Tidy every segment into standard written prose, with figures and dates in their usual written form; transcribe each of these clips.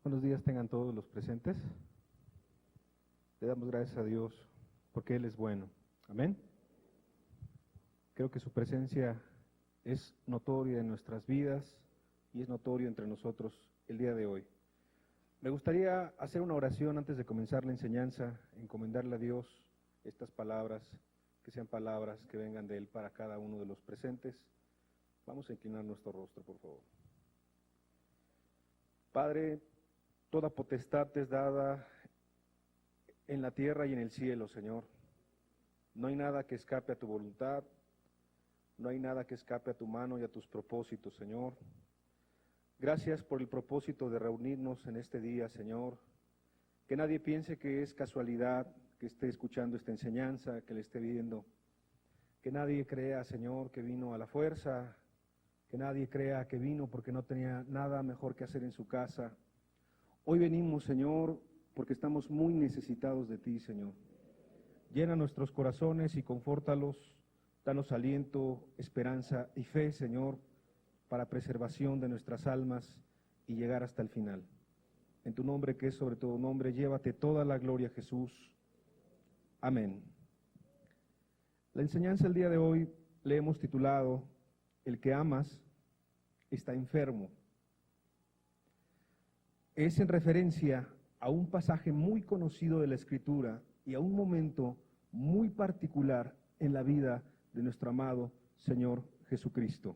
Buenos días tengan todos los presentes. Le damos gracias a Dios porque Él es bueno. Amén. Creo que su presencia es notoria en nuestras vidas y es notorio entre nosotros el día de hoy. Me gustaría hacer una oración antes de comenzar la enseñanza, encomendarle a Dios estas palabras, que sean palabras que vengan de Él para cada uno de los presentes. Vamos a inclinar nuestro rostro, por favor. Padre, toda potestad te es dada en la tierra y en el cielo, Señor. No hay nada que escape a tu voluntad, no hay nada que escape a tu mano y a tus propósitos, Señor. Gracias por el propósito de reunirnos en este día, Señor. Que nadie piense que es casualidad que esté escuchando esta enseñanza, que le esté viendo. Que nadie crea, Señor, que vino a la fuerza, que nadie crea que vino porque no tenía nada mejor que hacer en su casa. Hoy venimos, Señor, porque estamos muy necesitados de ti, Señor. Llena nuestros corazones y confórtalos, danos aliento, esperanza y fe, Señor, para preservación de nuestras almas y llegar hasta el final. En tu nombre, que es sobre todo nombre, llévate toda la gloria, Jesús. Amén. La enseñanza del día de hoy le hemos titulado El que amas está enfermo. Es en referencia a un pasaje muy conocido de la Escritura y a un momento muy particular en la vida de nuestro amado Señor Jesucristo.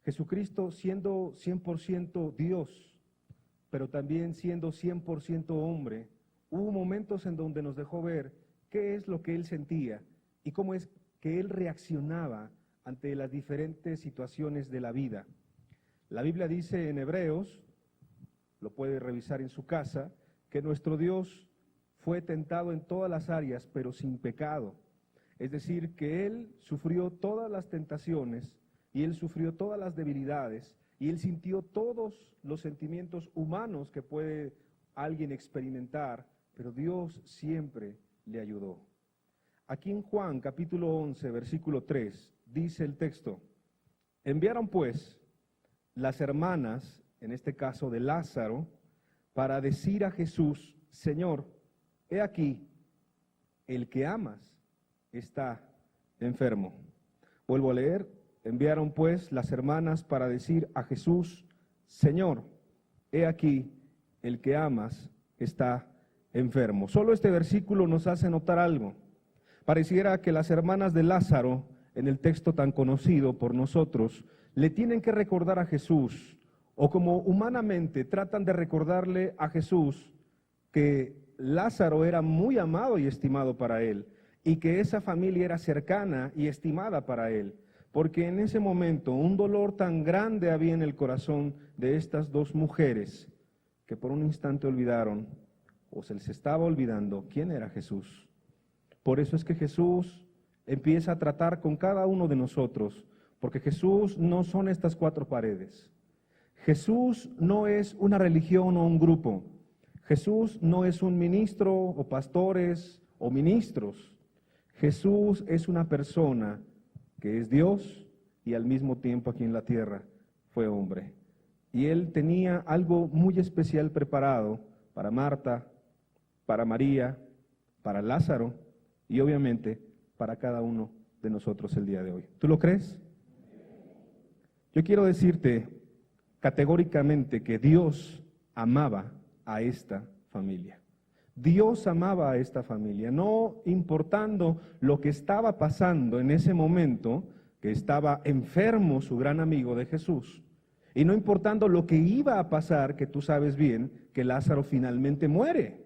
Jesucristo siendo 100% Dios, pero también siendo 100% hombre, hubo momentos en donde nos dejó ver qué es lo que Él sentía y cómo es que Él reaccionaba ante las diferentes situaciones de la vida. La Biblia dice en Hebreos, lo puede revisar en su casa, que nuestro Dios fue tentado en todas las áreas, pero sin pecado. Es decir, que Él sufrió todas las tentaciones y Él sufrió todas las debilidades y Él sintió todos los sentimientos humanos que puede alguien experimentar, pero Dios siempre le ayudó. Aquí en Juan capítulo 11, versículo 3, dice el texto: enviaron pues las hermanas, en este caso de Lázaro, para decir a Jesús: Señor, he aquí, el que amas está enfermo. Vuelvo a leer: enviaron pues las hermanas para decir a Jesús: Señor, he aquí, el que amas está enfermo. Solo este versículo nos hace notar algo. Pareciera que las hermanas de Lázaro, en el texto tan conocido por nosotros, le tienen que recordar a Jesús, o como humanamente tratan de recordarle a Jesús que Lázaro era muy amado y estimado para él, y que esa familia era cercana y estimada para él, porque en ese momento un dolor tan grande había en el corazón de estas dos mujeres, que por un instante olvidaron, o se les estaba olvidando, quién era Jesús. Por eso es que Jesús empieza a tratar con cada uno de nosotros, porque Jesús no son estas cuatro paredes. Jesús no es una religión o un grupo. Jesús no es un ministro o pastores o ministros. Jesús es una persona que es Dios y al mismo tiempo aquí en la tierra fue hombre. Y Él tenía algo muy especial preparado para Marta, para María, para Lázaro y obviamente para cada uno de nosotros el día de hoy. ¿Tú lo crees? Yo quiero decirte categóricamente que Dios amaba a esta familia. Dios amaba a esta familia, no importando lo que estaba pasando en ese momento, que estaba enfermo su gran amigo de Jesús, y no importando lo que iba a pasar, que tú sabes bien, que Lázaro finalmente muere.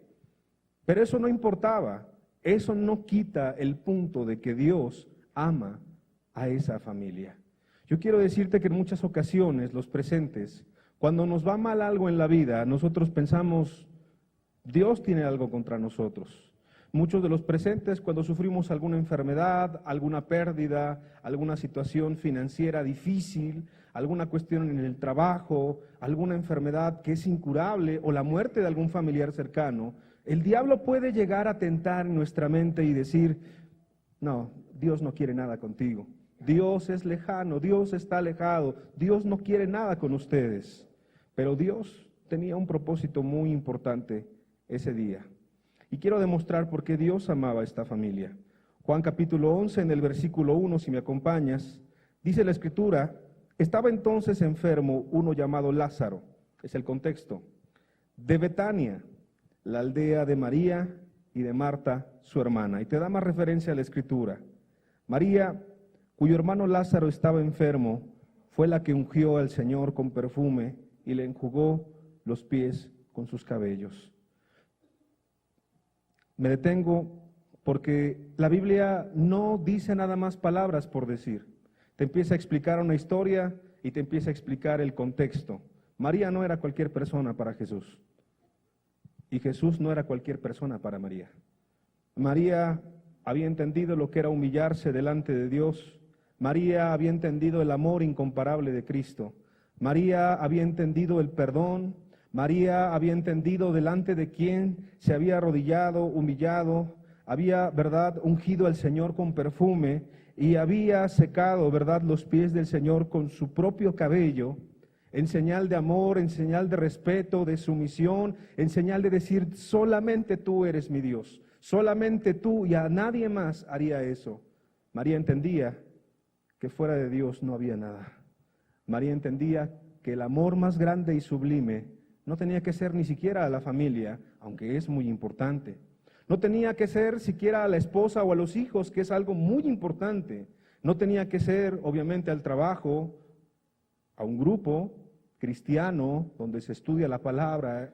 Pero eso no importaba, eso no quita el punto de que Dios ama a esa familia. Yo quiero decirte que en muchas ocasiones, los presentes, cuando nos va mal algo en la vida, nosotros pensamos: Dios tiene algo contra nosotros. Muchos de los presentes, cuando sufrimos alguna enfermedad, alguna pérdida, alguna situación financiera difícil, alguna cuestión en el trabajo, alguna enfermedad que es incurable o la muerte de algún familiar cercano, el diablo puede llegar a tentar en nuestra mente y decir: no, Dios no quiere nada contigo. Dios es lejano, Dios está alejado, Dios no quiere nada con ustedes. Pero Dios tenía un propósito muy importante ese día. Y quiero demostrar por qué Dios amaba a esta familia. Juan capítulo 11, en el versículo 1, si me acompañas, dice la Escritura: estaba entonces enfermo uno llamado Lázaro, es el contexto, de Betania, la aldea de María y de Marta, su hermana. Y te da más referencia a la Escritura. María, cuyo hermano Lázaro estaba enfermo, fue la que ungió al Señor con perfume y le enjugó los pies con sus cabellos. Me detengo porque la Biblia no dice nada más palabras por decir. Te empieza a explicar una historia y te empieza a explicar el contexto. María no era cualquier persona para Jesús. Y Jesús no era cualquier persona para María. María había entendido lo que era humillarse delante de Dios. María había entendido el amor incomparable de Cristo. María había entendido el perdón. María había entendido delante de quién se había arrodillado, humillado, había, ¿verdad?, ungido al Señor con perfume y había secado, ¿verdad?, los pies del Señor con su propio cabello, en señal de amor, en señal de respeto, de sumisión, en señal de decir: solamente tú eres mi Dios, solamente tú, y a nadie más haría eso. María entendía que fuera de Dios no había nada. María entendía que el amor más grande y sublime no tenía que ser ni siquiera a la familia, aunque es muy importante. No tenía que ser siquiera a la esposa o a los hijos, que es algo muy importante. No tenía que ser, obviamente, al trabajo, a un grupo cristiano donde se estudia la palabra.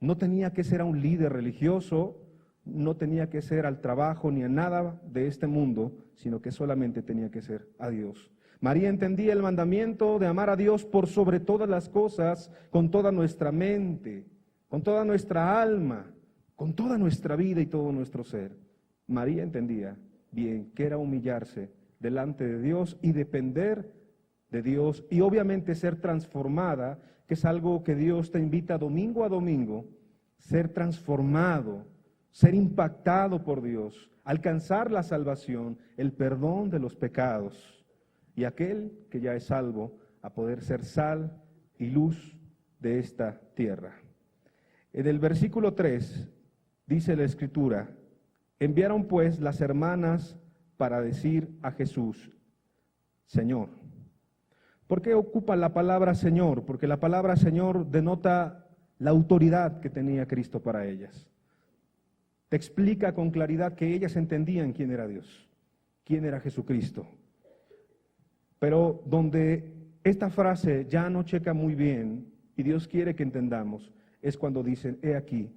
No tenía que ser a un líder religioso, no tenía que ser al trabajo ni a nada de este mundo, sino que solamente tenía que ser a Dios. María entendía el mandamiento de amar a Dios por sobre todas las cosas, con toda nuestra mente, con toda nuestra alma, con toda nuestra vida y todo nuestro ser. María entendía bien que era humillarse delante de Dios y depender de Dios, y obviamente ser transformada, que es algo que Dios te invita domingo a domingo, ser transformado, ser impactado por Dios, alcanzar la salvación, el perdón de los pecados. Y aquel que ya es salvo, a poder ser sal y luz de esta tierra. En el versículo 3 dice la Escritura: enviaron pues las hermanas para decir a Jesús: Señor. ¿Por qué ocupa la palabra Señor? Porque la palabra Señor denota la autoridad que tenía Cristo para ellas. Te explica con claridad que ellas entendían quién era Dios, quién era Jesucristo. Pero donde esta frase ya no checa muy bien, y Dios quiere que entendamos, es cuando dicen: he aquí,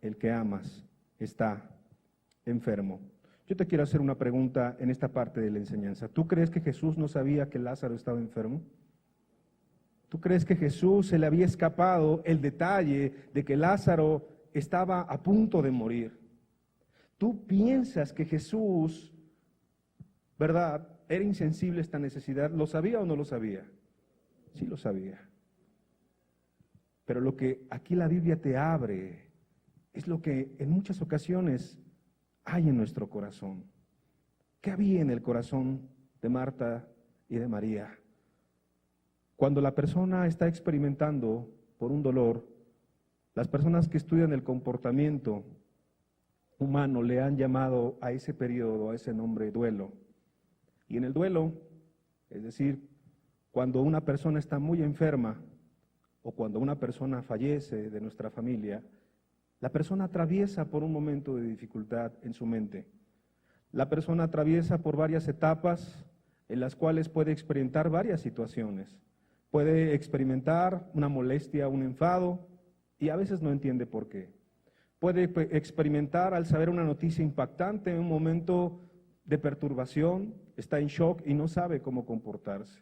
el que amas está enfermo. Yo te quiero hacer una pregunta en esta parte de la enseñanza. ¿Tú crees que Jesús no sabía que Lázaro estaba enfermo? ¿Tú crees que Jesús se le había escapado el detalle de que Lázaro estaba a punto de morir? ¿Tú piensas que Jesús, verdad, era insensible a esta necesidad? ¿Lo sabía o no lo sabía? Sí lo sabía. Pero lo que aquí la Biblia te abre es lo que en muchas ocasiones hay en nuestro corazón. ¿Qué había en el corazón de Marta y de María? Cuando la persona está experimentando por un dolor, las personas que estudian el comportamiento humano le han llamado a ese periodo, a ese nombre, duelo. Y en el duelo, es decir, cuando una persona está muy enferma o cuando una persona fallece de nuestra familia, la persona atraviesa por un momento de dificultad en su mente. La persona atraviesa por varias etapas en las cuales puede experimentar varias situaciones. Puede experimentar una molestia, un enfado, y a veces no entiende por qué. Puede experimentar al saber una noticia impactante, un momento de perturbación, está en shock y no sabe cómo comportarse.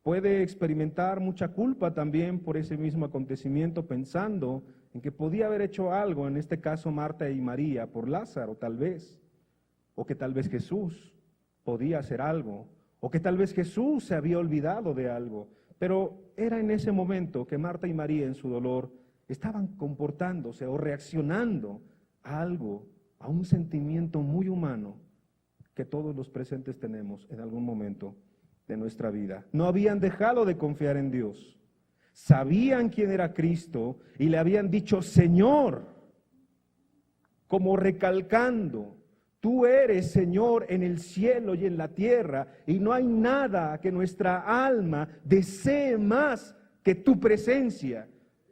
Puede experimentar mucha culpa también por ese mismo acontecimiento, pensando en que podía haber hecho algo, en este caso Marta y María, por Lázaro tal vez, o que tal vez Jesús podía hacer algo, o que tal vez Jesús se había olvidado de algo. Pero era en ese momento que Marta y María en su dolor estaban comportándose o reaccionando a algo, a un sentimiento muy humano que todos los presentes tenemos en algún momento de nuestra vida. No habían dejado de confiar en Dios. sabían quién era Cristo y le habían dicho Señor, como recalcando, tú eres Señor en el cielo y en la tierra, y no hay nada que nuestra alma desee más que tu presencia.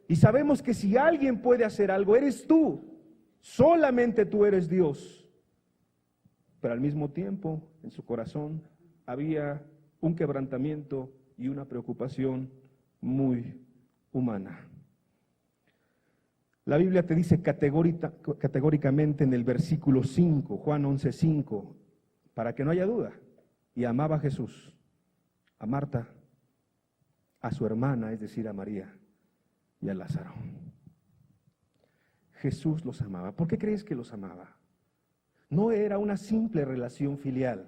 Y sabemos que si alguien puede hacer algo, eres tú. Solamente tú eres Dios. Pero al mismo tiempo, en su corazón había un quebrantamiento y una preocupación muy humana. La Biblia te dice categóricamente en el versículo 5, Juan 11:5, para que no haya duda, y amaba a Jesús, a Marta, a su hermana, es decir, a María, y a Lázaro. Jesús los amaba. ¿Por qué crees que los amaba? No era una simple relación filial.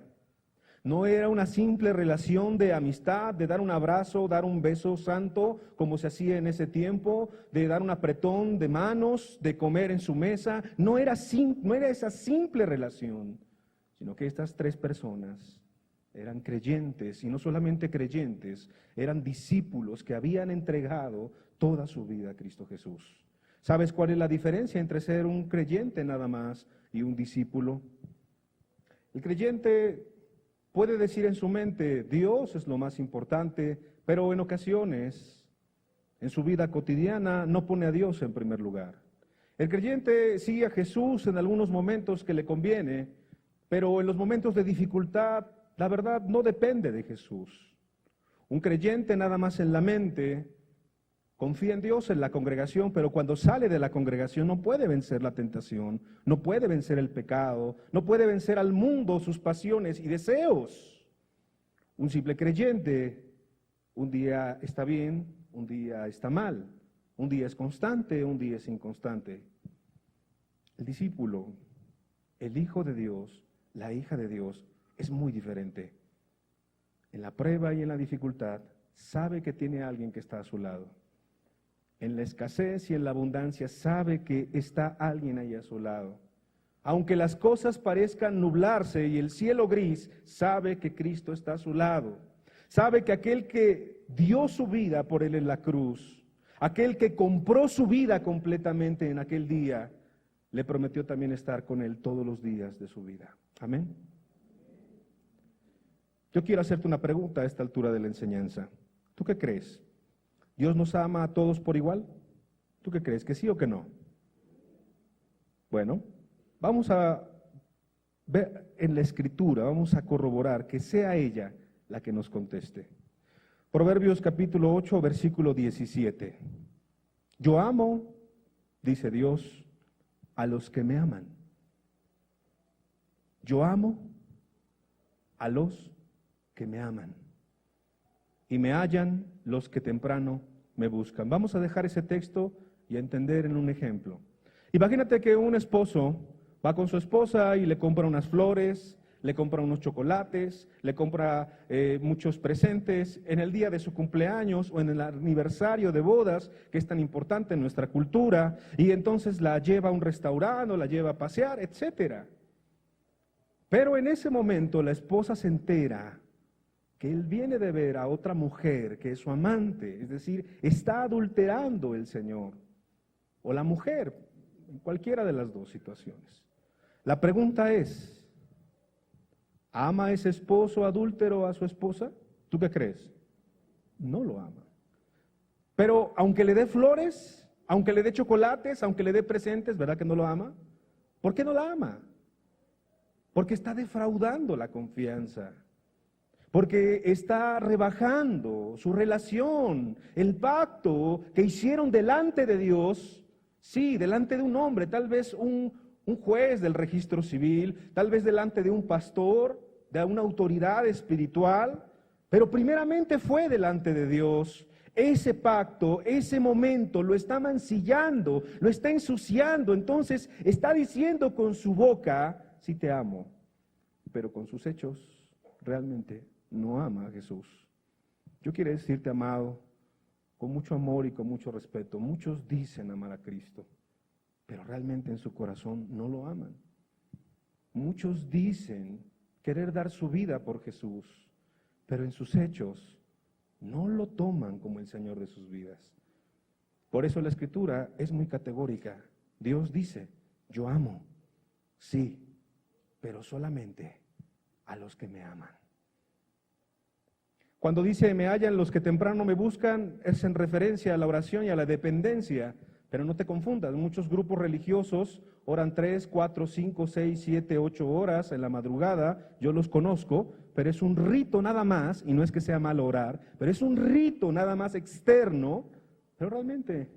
No era una simple relación de amistad, de dar un abrazo, dar un beso santo, como se hacía en ese tiempo, de dar un apretón de manos, de comer en su mesa. No era esa simple relación, sino que estas tres personas eran creyentes, y no solamente creyentes, eran discípulos que habían entregado toda su vida a Cristo Jesús. ¿Sabes cuál es la diferencia entre ser un creyente nada más y un discípulo? El creyente puede decir en su mente, Dios es lo más importante, pero en ocasiones, en su vida cotidiana, no pone a Dios en primer lugar. El creyente sigue a Jesús en algunos momentos que le conviene, pero en los momentos de dificultad, la verdad no depende de Jesús. Un creyente nada más en la mente confía en Dios en la congregación, pero cuando sale de la congregación no puede vencer la tentación, no puede vencer el pecado, no puede vencer al mundo, sus pasiones y deseos. Un simple creyente, un día está bien, un día está mal, un día es constante, un día es inconstante. El discípulo, el hijo de Dios, la hija de Dios, es muy diferente. En la prueba y en la dificultad, sabe que tiene a alguien que está a su lado. En la escasez y en la abundancia sabe que está alguien ahí a su lado. Aunque las cosas parezcan nublarse y el cielo gris, sabe que Cristo está a su lado. Sabe que aquel que dio su vida por él en la cruz, aquel que compró su vida completamente en aquel día, le prometió también estar con él todos los días de su vida. Amén. Yo quiero hacerte una pregunta a esta altura de la enseñanza. ¿Tú qué crees? ¿Dios nos ama a todos por igual? ¿Tú qué crees? ¿Que sí o que no? Bueno, vamos a ver en la Escritura, vamos a corroborar que sea ella la que nos conteste. Proverbios capítulo 8, versículo 17. Yo amo, dice Dios, a los que me aman. Yo amo a los que me aman. Y me hallan los que temprano me buscan. Vamos a dejar ese texto y a entender en un ejemplo. Imagínate que un esposo va con su esposa y le compra unas flores, le compra unos chocolates, le compra muchos presentes en el día de su cumpleaños o en el aniversario de bodas, que es tan importante en nuestra cultura, y entonces la lleva a un restaurante o la lleva a pasear, etcétera. Pero en ese momento la esposa se entera que él viene de ver a otra mujer que es su amante, es decir, está adulterando el Señor, o la mujer, en cualquiera de las dos situaciones. La pregunta es, ¿ama ese esposo adúltero a su esposa? ¿Tú qué crees? No lo ama. Pero aunque le dé flores, aunque le dé chocolates, aunque le dé presentes, ¿verdad que no lo ama? ¿Por qué no la ama? Porque está defraudando la confianza. Porque está rebajando su relación, el pacto que hicieron delante de Dios, sí, delante de un hombre, tal vez un juez del registro civil, tal vez delante de un pastor, de una autoridad espiritual, pero primeramente fue delante de Dios. Ese pacto, ese momento lo está mancillando, lo está ensuciando, entonces está diciendo con su boca, sí te amo, pero con sus hechos realmente no ama a Jesús. Yo quiero decirte, amado, con mucho amor y con mucho respeto, muchos dicen amar a Cristo, pero realmente en su corazón no lo aman. Muchos dicen querer dar su vida por Jesús, pero en sus hechos no lo toman como el Señor de sus vidas. Por eso la Escritura es muy categórica. Dios dice, yo amo, sí, pero solamente a los que me aman. Cuando dice, me hallan los que temprano me buscan, es en referencia a la oración y a la dependencia. Pero no te confundas, muchos grupos religiosos oran 3, 4, 5, 6, 7, 8 horas en la madrugada, yo los conozco, pero es un rito nada más, y no es que sea malo orar, pero es un rito nada más externo, pero realmente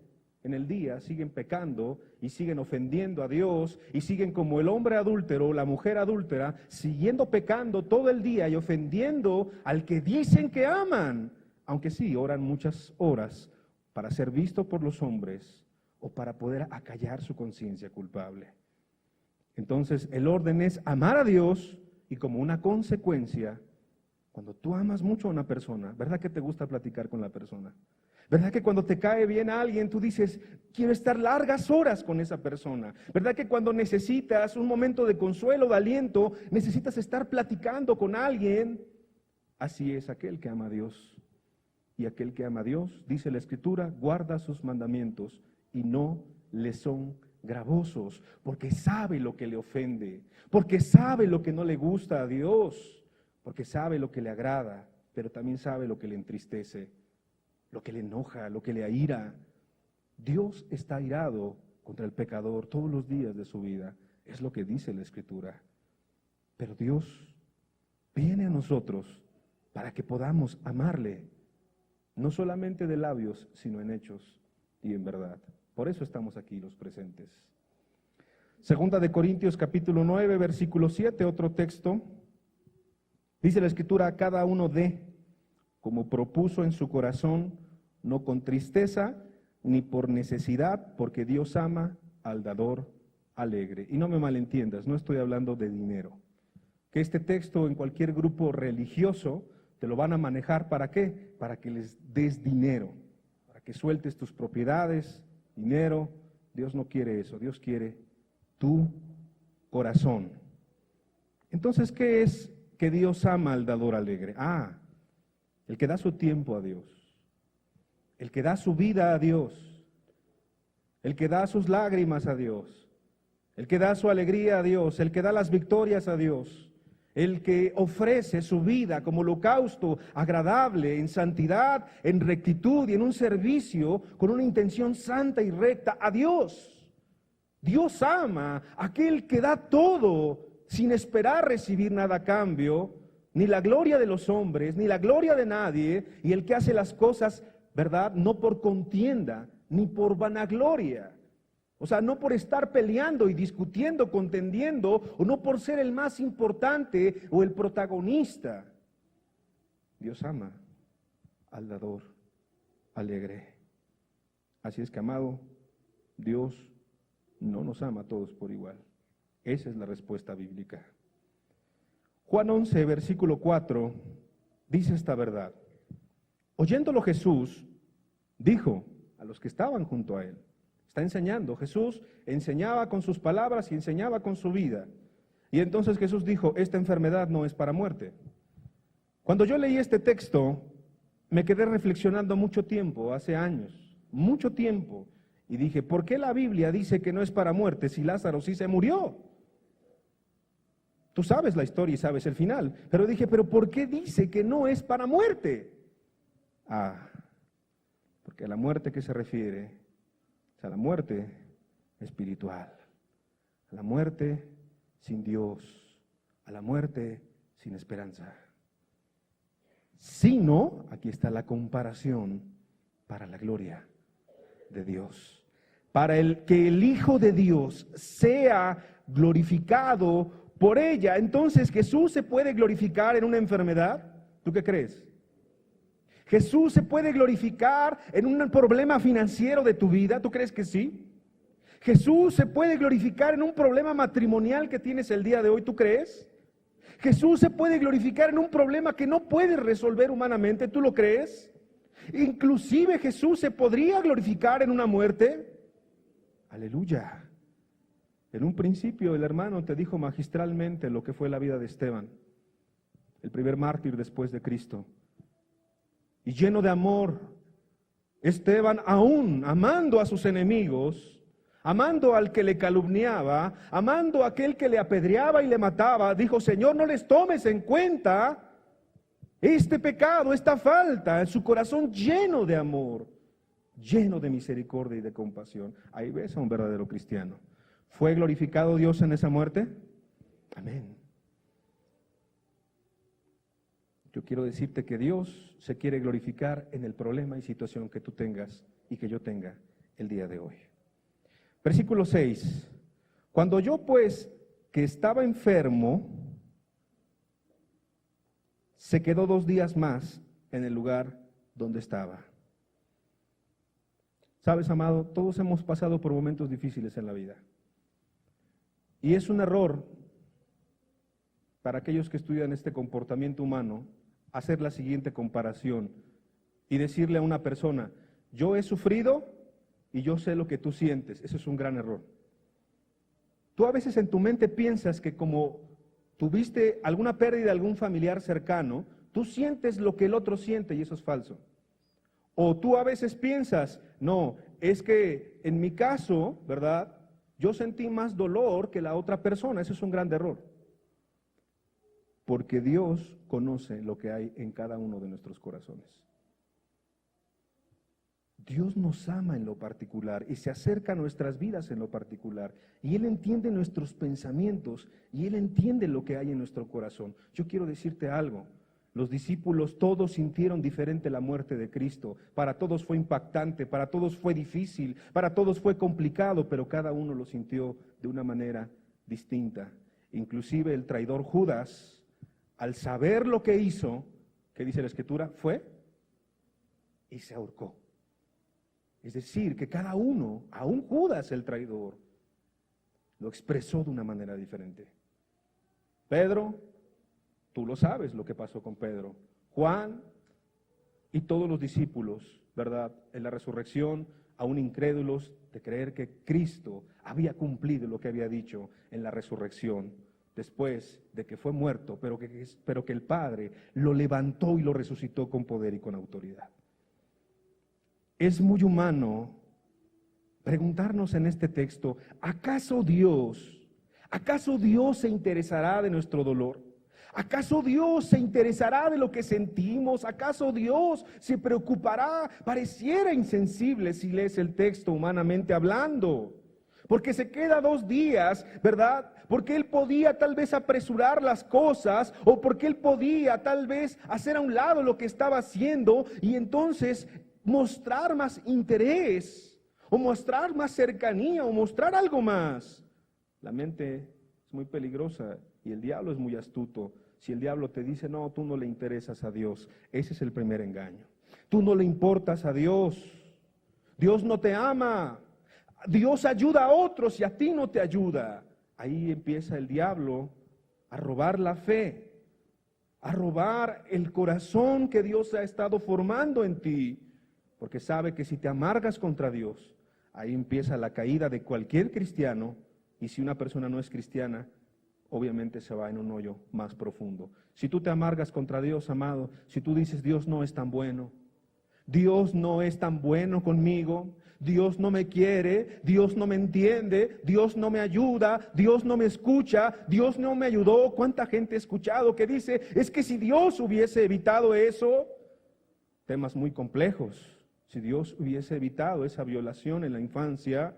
en el día siguen pecando y siguen ofendiendo a Dios y siguen como el hombre adúltero o la mujer adúltera, siguiendo pecando todo el día y ofendiendo al que dicen que aman, aunque sí oran muchas horas para ser visto por los hombres o para poder acallar su conciencia culpable. Entonces el orden es amar a Dios y como una consecuencia, cuando tú amas mucho a una persona, ¿verdad que te gusta platicar con la persona? ¿Verdad que cuando te cae bien a alguien tú dices, quiero estar largas horas con esa persona? ¿Verdad que cuando necesitas un momento de consuelo, de aliento, necesitas estar platicando con alguien? Así es aquel que ama a Dios. Y aquel que ama a Dios, dice la Escritura, guarda sus mandamientos y no le son gravosos, porque sabe lo que le ofende, porque sabe lo que no le gusta a Dios, porque sabe lo que le agrada, pero también sabe lo que le entristece, lo que le enoja, lo que le aira. Dios está airado contra el pecador todos los días de su vida, es lo que dice la Escritura. Pero Dios viene a nosotros para que podamos amarle, no solamente de labios, sino en hechos y en verdad. Por eso estamos aquí los presentes. Segunda de Corintios capítulo 9, versículo 7, otro texto. Dice la Escritura, a cada uno dé, como propuso en su corazón, no con tristeza ni por necesidad, porque Dios ama al dador alegre. Y no me malentiendas, no estoy hablando de dinero. Que este texto en cualquier grupo religioso te lo van a manejar, ¿para qué? Para que les des dinero, para que sueltes tus propiedades, dinero. Dios no quiere eso, Dios quiere tu corazón. Entonces, ¿qué es que Dios ama al dador alegre? El que da su tiempo a Dios, el que da su vida a Dios, el que da sus lágrimas a Dios, el que da su alegría a Dios, el que da las victorias a Dios, el que ofrece su vida como holocausto agradable, en santidad, en rectitud y en un servicio con una intención santa y recta a Dios. Dios ama a aquel que da todo sin esperar recibir nada a cambio, ni la gloria de los hombres, ni la gloria de nadie, y el que hace las cosas, ¿verdad? No por contienda, ni por vanagloria. O sea, no por estar peleando y discutiendo, contendiendo, o no por ser el más importante o el protagonista. Dios ama al dador alegre. Así es que, amado, Dios no nos ama a todos por igual. Esa es la respuesta bíblica. Juan 11, versículo 4, dice esta verdad. Oyéndolo Jesús, dijo a los que estaban junto a él, está enseñando, Jesús enseñaba con sus palabras y enseñaba con su vida. Y entonces Jesús dijo, esta enfermedad no es para muerte. Cuando yo leí este texto, me quedé reflexionando mucho tiempo, hace años, mucho tiempo, y dije, ¿por qué la Biblia dice que no es para muerte si Lázaro sí se murió? Tú sabes la historia y sabes el final, pero dije, ¿pero por qué dice que no es para muerte? Porque a la muerte que se refiere es a la muerte espiritual, a la muerte sin Dios, a la muerte sin esperanza. Sino, aquí está la comparación, para la gloria de Dios, para que el Hijo de Dios sea glorificado por ella. Entonces, ¿Jesús se puede glorificar en una enfermedad? ¿Tú qué crees? ¿Jesús se puede glorificar en un problema financiero de tu vida? ¿Tú crees que sí? ¿Jesús se puede glorificar en un problema matrimonial que tienes el día de hoy? ¿Tú crees? ¿Jesús se puede glorificar en un problema que no puedes resolver humanamente? ¿Tú lo crees? Inclusive Jesús se podría glorificar en una muerte. Aleluya. En un principio el hermano te dijo magistralmente lo que fue la vida de Esteban, el primer mártir después de Cristo. y lleno de amor, Esteban, aún amando a sus enemigos, amando al que le calumniaba, amando a aquel que le apedreaba y le mataba, dijo: Señor, no les tomes en cuenta este pecado, esta falta, en su corazón lleno de amor, lleno de misericordia y de compasión. Ahí ves a un verdadero cristiano. ¿Fue glorificado Dios en esa muerte? Amén. Yo quiero decirte que Dios se quiere glorificar en el problema y situación que tú tengas y que yo tenga el día de hoy. Versículo 6. Cuando yo pues, que estaba enfermo, se quedó 2 días más en el lugar donde estaba. Sabes, amado, todos hemos pasado por momentos difíciles en la vida. Y es un error para aquellos que estudian este comportamiento humano hacer la siguiente comparación y decirle a una persona: yo he sufrido y yo sé lo que tú sientes. Eso es un gran error. Tú a veces en tu mente piensas que como tuviste alguna pérdida de algún familiar cercano, tú sientes lo que el otro siente, y eso es falso. O tú a veces piensas: no, es que en mi caso, ¿verdad?, yo sentí más dolor que la otra persona. Eso es un gran error. Porque Dios conoce lo que hay en cada uno de nuestros corazones. Dios nos ama en lo particular y se acerca a nuestras vidas en lo particular. Y Él entiende nuestros pensamientos y Él entiende lo que hay en nuestro corazón. Yo quiero decirte algo. Los discípulos todos sintieron diferente la muerte de Cristo. Para todos fue impactante, para todos fue difícil, para todos fue complicado, pero cada uno lo sintió de una manera distinta. Inclusive el traidor Judas, al saber lo que hizo, ¿qué dice la Escritura? Fue y se ahorcó. Es decir, que cada uno, aún Judas el traidor, lo expresó de una manera diferente. Pedro, tú lo sabes lo que pasó con Pedro. Juan y todos los discípulos, ¿verdad?, en la resurrección, aún incrédulos de creer que Cristo había cumplido lo que había dicho en la resurrección, después de que fue muerto, pero que el Padre lo levantó y lo resucitó con poder y con autoridad. Es muy humano preguntarnos en este texto: ¿acaso Dios se interesará de nuestro dolor? ¿Acaso Dios se interesará de lo que sentimos? ¿Acaso Dios se preocupará? Pareciera insensible si lees el texto humanamente hablando, porque se queda 2 días, ¿verdad? Porque Él podía tal vez apresurar las cosas, o porque Él podía tal vez hacer a un lado lo que estaba haciendo y entonces mostrar más interés, o mostrar más cercanía, o mostrar algo más. La mente es muy peligrosa y el diablo es muy astuto. Si el diablo te dice: no, tú no le interesas a Dios, ese es el primer engaño. Tú no le importas a Dios. Dios no te ama. Dios ayuda a otros y a ti no te ayuda. Ahí empieza el diablo a robar la fe, a robar el corazón que Dios ha estado formando en ti, porque sabe que si te amargas contra Dios, ahí empieza la caída de cualquier cristiano, y si una persona no es cristiana, obviamente se va en un hoyo más profundo. Si tú te amargas contra Dios, amado, si tú dices: Dios no es tan bueno, Dios no es tan bueno conmigo, Dios no me quiere, Dios no me entiende, Dios no me ayuda, Dios no me escucha, Dios no me ayudó. ¿Cuánta gente he escuchado que dice: es que si Dios hubiese evitado eso? Temas muy complejos. Si Dios hubiese evitado esa violación en la infancia,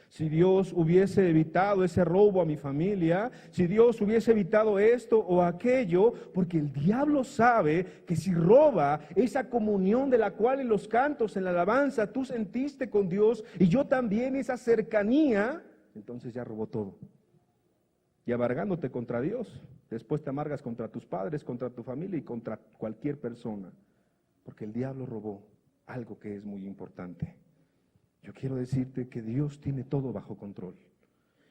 si Dios hubiese evitado ese robo a mi familia, si Dios hubiese evitado esto o aquello, porque el diablo sabe que si roba esa comunión de la cual en los cantos, en la alabanza, tú sentiste con Dios y yo también, esa cercanía, entonces ya robó todo. Y amargándote contra Dios, después te amargas contra tus padres, contra tu familia y contra cualquier persona, porque el diablo robó algo que es muy importante. Yo quiero decirte que Dios tiene todo bajo control.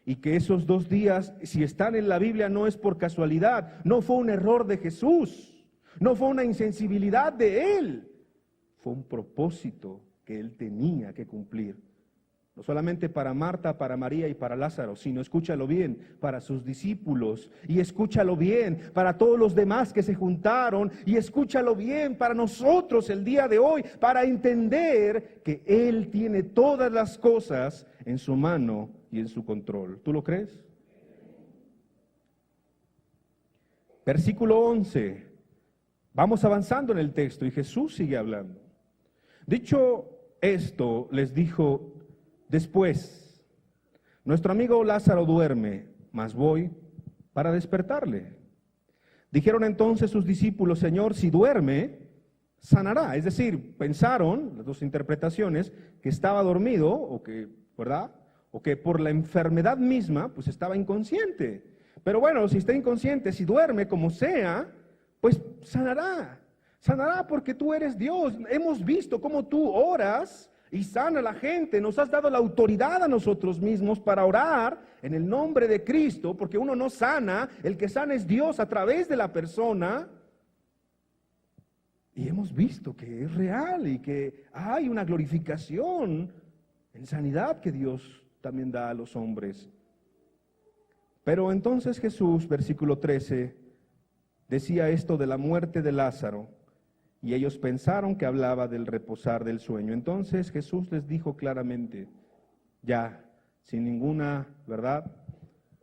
Y que esos 2 días, si están en la Biblia, no es por casualidad. No fue un error de Jesús. No fue una insensibilidad de Él. Fue un propósito que Él tenía que cumplir No solamente para Marta, para María y para Lázaro, sino escúchalo bien, para sus discípulos, y escúchalo bien para todos los demás que se juntaron, y escúchalo bien para nosotros el día de hoy, para entender que Él tiene todas las cosas en su mano y en su control. ¿Tú lo crees? Versículo 11. Vamos avanzando en el texto y Jesús sigue hablando. Dicho esto, les dijo: después, nuestro amigo Lázaro duerme, mas voy para despertarle. Dijeron entonces sus discípulos: Señor, si duerme, sanará. Es decir, pensaron, las dos interpretaciones, que estaba dormido, o que, ¿verdad? O que por la enfermedad misma, pues estaba inconsciente. Pero bueno, si está inconsciente, si duerme, como sea, pues sanará. Sanará porque tú eres Dios. Hemos visto cómo tú oras y sana a la gente. Nos has dado la autoridad a nosotros mismos para orar en el nombre de Cristo, porque uno no sana, el que sana es Dios a través de la persona. Y hemos visto que es real y que hay una glorificación en sanidad que Dios también da a los hombres. Pero entonces Jesús, versículo 13, decía esto de la muerte de Lázaro, y ellos pensaron que hablaba del reposar del sueño. Entonces Jesús les dijo claramente, ya, sin ninguna, ¿verdad?,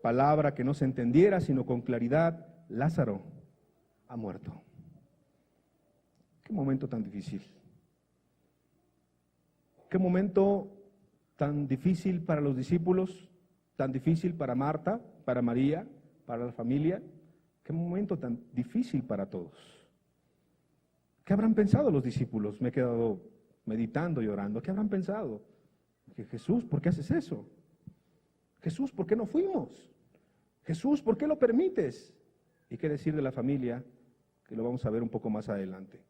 palabra que no se entendiera, sino con claridad: Lázaro ha muerto. Qué momento tan difícil. Qué momento tan difícil para los discípulos, tan difícil para Marta, para María, para la familia. Qué momento tan difícil para todos. ¿Qué habrán pensado los discípulos? Me he quedado meditando y orando. ¿Qué habrán pensado? Que Jesús, ¿por qué haces eso? Jesús, ¿por qué no fuimos? Jesús, ¿por qué lo permites? ¿Y qué decir de la familia? Que lo vamos a ver un poco más adelante.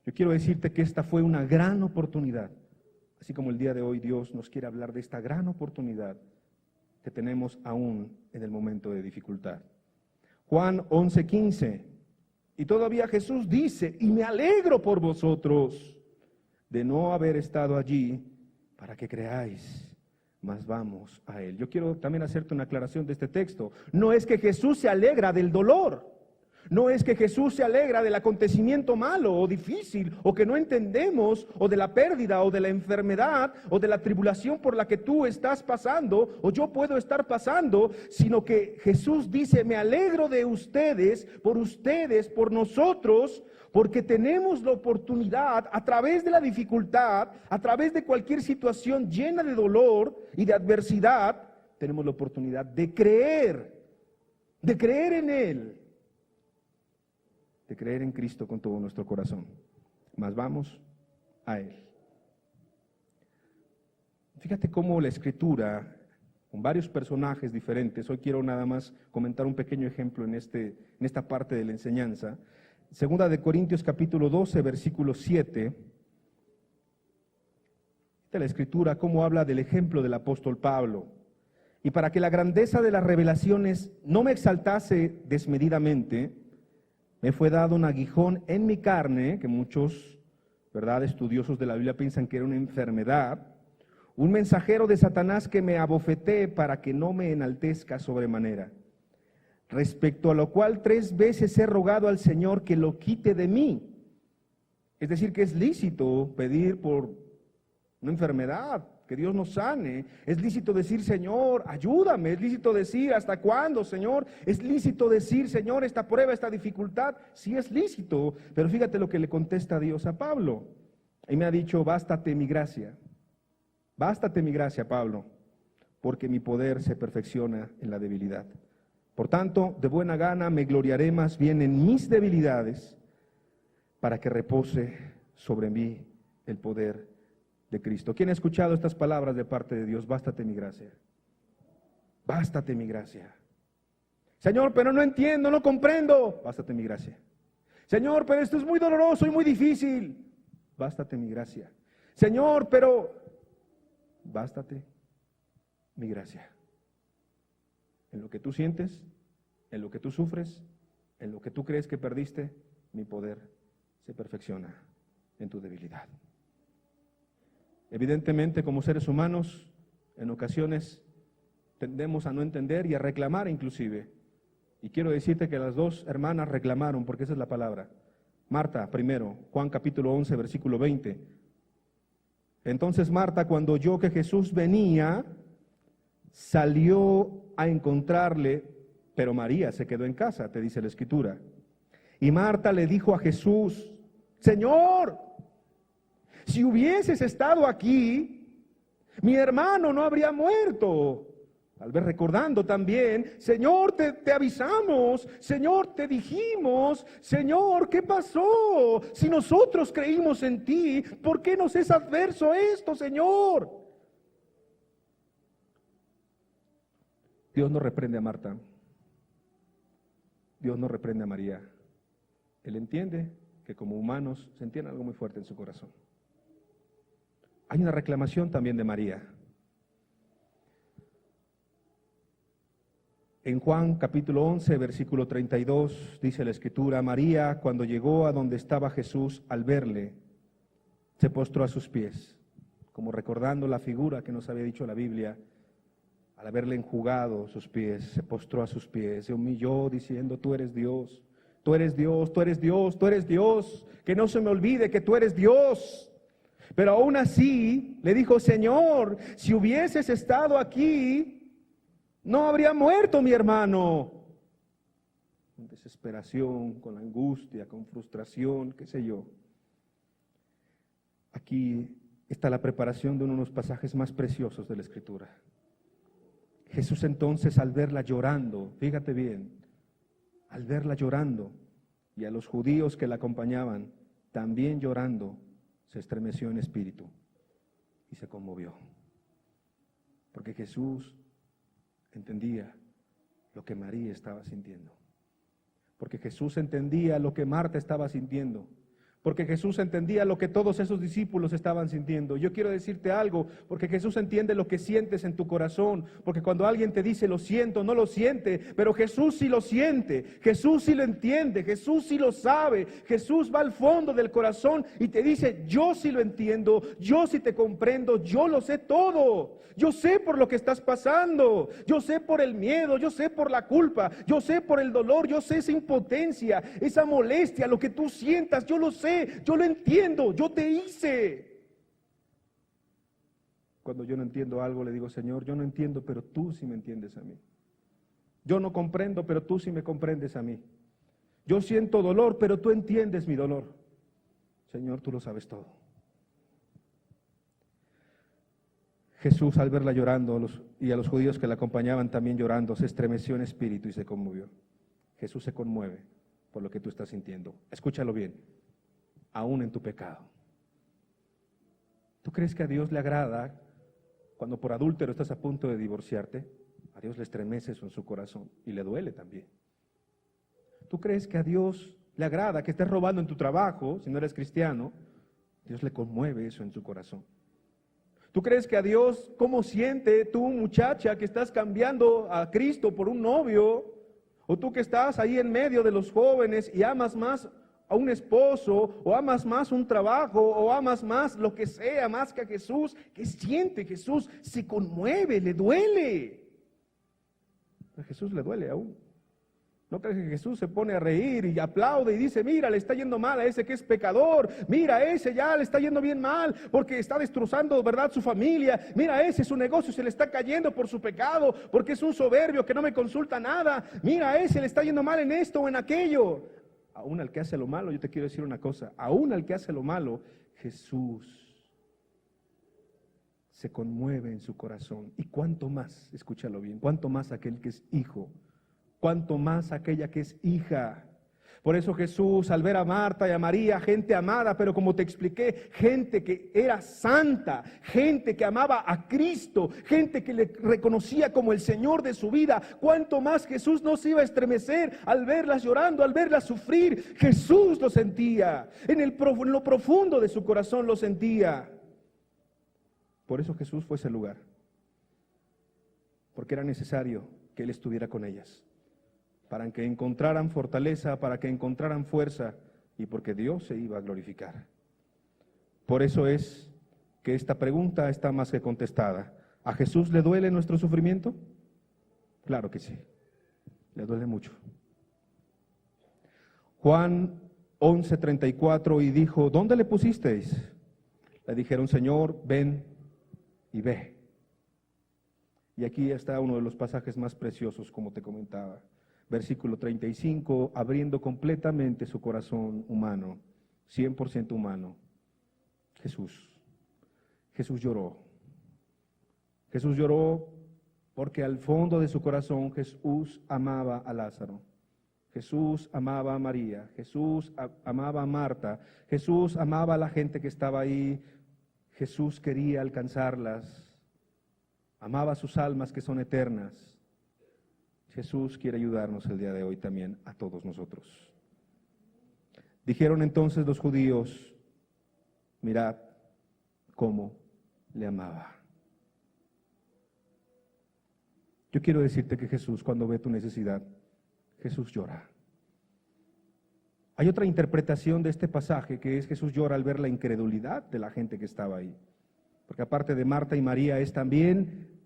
Yo quiero decirte que esta fue una gran oportunidad. Así como el día de hoy Dios nos quiere hablar de esta gran oportunidad que tenemos aún en el momento de dificultad. Juan 11:15. Y todavía Jesús dice: y me alegro por vosotros de no haber estado allí para que creáis, mas vamos a Él. Yo quiero también hacerte una aclaración de este texto. No es que Jesús se alegra del dolor. No es que Jesús se alegra del acontecimiento malo o difícil o que no entendemos, o de la pérdida o de la enfermedad o de la tribulación por la que tú estás pasando o yo puedo estar pasando, sino que Jesús dice: me alegro de ustedes, por nosotros, porque tenemos la oportunidad a través de la dificultad, a través de cualquier situación llena de dolor y de adversidad, tenemos la oportunidad de creer en Él. De creer en Cristo con todo nuestro corazón. Mas vamos a Él. Fíjate cómo la Escritura, con varios personajes diferentes, hoy quiero nada más comentar un pequeño ejemplo en esta parte de la enseñanza. Segunda de Corintios capítulo 12, versículo 7. De la Escritura, cómo habla del ejemplo del apóstol Pablo. Y para que la grandeza de las revelaciones no me exaltase desmedidamente, me fue dado un aguijón en mi carne, que muchos, ¿verdad?, estudiosos de la Biblia piensan que era una enfermedad, un mensajero de Satanás que me abofetee para que no me enaltezca sobremanera. Respecto a lo cual 3 veces he rogado al Señor que lo quite de mí. Es decir, que es lícito pedir por una enfermedad, que Dios nos sane. Es lícito decir: Señor, ayúdame. Es lícito decir: ¿hasta cuándo, Señor? Es lícito decir: Señor, esta prueba, esta dificultad. Sí, es lícito. Pero fíjate lo que le contesta Dios a Pablo. Y me ha dicho: bástate mi gracia. Bástate mi gracia, Pablo, porque mi poder se perfecciona en la debilidad. Por tanto, de buena gana me gloriaré más bien en mis debilidades, para que repose sobre mí el poder de Cristo. ¿Quién ha escuchado estas palabras de parte de Dios? Bástate mi gracia. Bástate mi gracia. Señor, pero no entiendo, no comprendo. Bástate mi gracia. Señor, pero esto es muy doloroso y muy difícil. Bástate mi gracia. Señor, pero bástate mi gracia. En lo que tú sientes, en lo que tú sufres, en lo que tú crees que perdiste, mi poder se perfecciona en tu debilidad. Evidentemente, como seres humanos, En ocasiones tendemos a no entender y a reclamar inclusive. Y quiero decirte que las dos hermanas reclamaron, porque esa es la palabra. Marta, primero, Juan capítulo 11, versículo 20. Entonces Marta, cuando oyó que Jesús venía, salió a encontrarle, pero María se quedó en casa, te dice la Escritura. Y Marta le dijo a Jesús: Señor, si hubieses estado aquí, mi hermano no habría muerto. Tal vez recordando también: Señor, te avisamos, Señor, te dijimos, Señor, ¿qué pasó? Si nosotros creímos en ti, ¿por qué nos es adverso esto, Señor? Dios no reprende a Marta, Dios no reprende a María. Él entiende que como humanos sentían algo muy fuerte en su corazón. Hay una reclamación también de María. En Juan capítulo 11, versículo 32, dice la Escritura: María, cuando llegó a donde estaba Jesús, al verle, se postró a sus pies, como recordando la figura que nos había dicho la Biblia. Al haberle enjugado sus pies, se postró a sus pies, se humilló diciendo: tú eres Dios, tú eres Dios, tú eres Dios, tú eres Dios, que no se me olvide que tú eres Dios. Pero aún así le dijo: Señor, si hubieses estado aquí, no habría muerto mi hermano. Con desesperación, con angustia, con frustración, qué sé yo. Aquí está la preparación de uno de los pasajes más preciosos de la Escritura. Jesús entonces, al verla llorando, fíjate bien, al verla llorando, y a los judíos que la acompañaban también llorando, se estremeció en espíritu y se conmovió. Porque Jesús entendía lo que María estaba sintiendo. Porque Jesús entendía lo que Marta estaba sintiendo. Porque Jesús entendía lo que todos esos discípulos estaban sintiendo. Yo quiero decirte algo, porque Jesús entiende lo que sientes en tu corazón. Porque cuando alguien te dice lo siento, no lo siente, pero Jesús sí lo siente, Jesús sí lo entiende, Jesús sí lo sabe. Jesús va al fondo del corazón y te dice: yo sí lo entiendo, yo sí te comprendo, yo lo sé todo. Yo sé por lo que estás pasando, yo sé por el miedo, yo sé por la culpa, yo sé por el dolor, yo sé esa impotencia, esa molestia, lo que tú sientas, yo lo sé, yo lo entiendo, yo te hice. Cuando yo no entiendo algo, le digo: Señor, yo no entiendo, pero tú sí me entiendes a mí. Yo no comprendo, pero tú sí me comprendes a mí. Yo siento dolor, pero tú entiendes mi dolor. Señor, tú lo sabes todo. Jesús, al verla llorando, y a los judíos que la acompañaban también llorando, se estremeció en espíritu y se conmovió. Jesús se conmueve por lo que tú estás sintiendo. Escúchalo bien. Aún en tu pecado. ¿Tú crees que a Dios le agrada cuando por adúltero estás a punto de divorciarte? A Dios le estremece eso en su corazón y le duele también. ¿Tú crees que a Dios le agrada que estés robando en tu trabajo, si no eres cristiano? Dios le conmueve eso en su corazón. ¿Tú crees que a Dios, cómo siente tú, muchacha, que estás cambiando a Cristo por un novio? O tú que estás ahí en medio de los jóvenes y amas más a un esposo, o amas más un trabajo, o amas más lo que sea, más que a Jesús. ¿Qué siente Jesús? Se conmueve, le duele. A Jesús le duele aún. ¿No crees que Jesús se pone a reír y aplaude y dice: mira, le está yendo mal a ese que es pecador, mira, a ese ya le está yendo bien mal porque está destrozando, ¿verdad?, su familia, mira, a ese su negocio se le está cayendo por su pecado, porque es un soberbio que no me consulta nada, mira, a ese le está yendo mal en esto o en aquello? Aún al que hace lo malo, yo te quiero decir una cosa: aún al que hace lo malo, Jesús se conmueve en su corazón. Y cuánto más, escúchalo bien, cuánto más aquel que es hijo, cuánto más aquella que es hija. Por eso Jesús, al ver a Marta y a María, gente amada, pero como te expliqué, gente que era santa, gente que amaba a Cristo, gente que le reconocía como el Señor de su vida, cuánto más Jesús no se iba a estremecer al verlas llorando, al verlas sufrir. Jesús lo sentía, en lo profundo de su corazón lo sentía. Por eso Jesús fue a ese lugar, porque era necesario que Él estuviera con ellas, para que encontraran fortaleza, para que encontraran fuerza, y porque Dios se iba a glorificar. Por eso es que esta pregunta está más que contestada. ¿A Jesús le duele nuestro sufrimiento? Claro que sí, le duele mucho. Juan 11:34, y dijo, ¿dónde le pusisteis? Le dijeron, Señor, ven y ve. Y aquí está uno de los pasajes más preciosos, como te comentaba. Versículo 35, abriendo completamente su corazón humano, 100% humano. Jesús lloró. Jesús lloró porque al fondo de su corazón Jesús amaba a Lázaro. Jesús amaba a María. Jesús amaba a Marta. Jesús amaba a la gente que estaba ahí. Jesús quería alcanzarlas. Amaba sus almas que son eternas. Jesús quiere ayudarnos el día de hoy también a todos nosotros. Dijeron entonces los judíos, mirad cómo le amaba. Yo quiero decirte que Jesús, cuando ve tu necesidad, Jesús llora. Hay otra interpretación de este pasaje, que es Jesús llora al ver la incredulidad de la gente que estaba ahí. Porque aparte de Marta y María,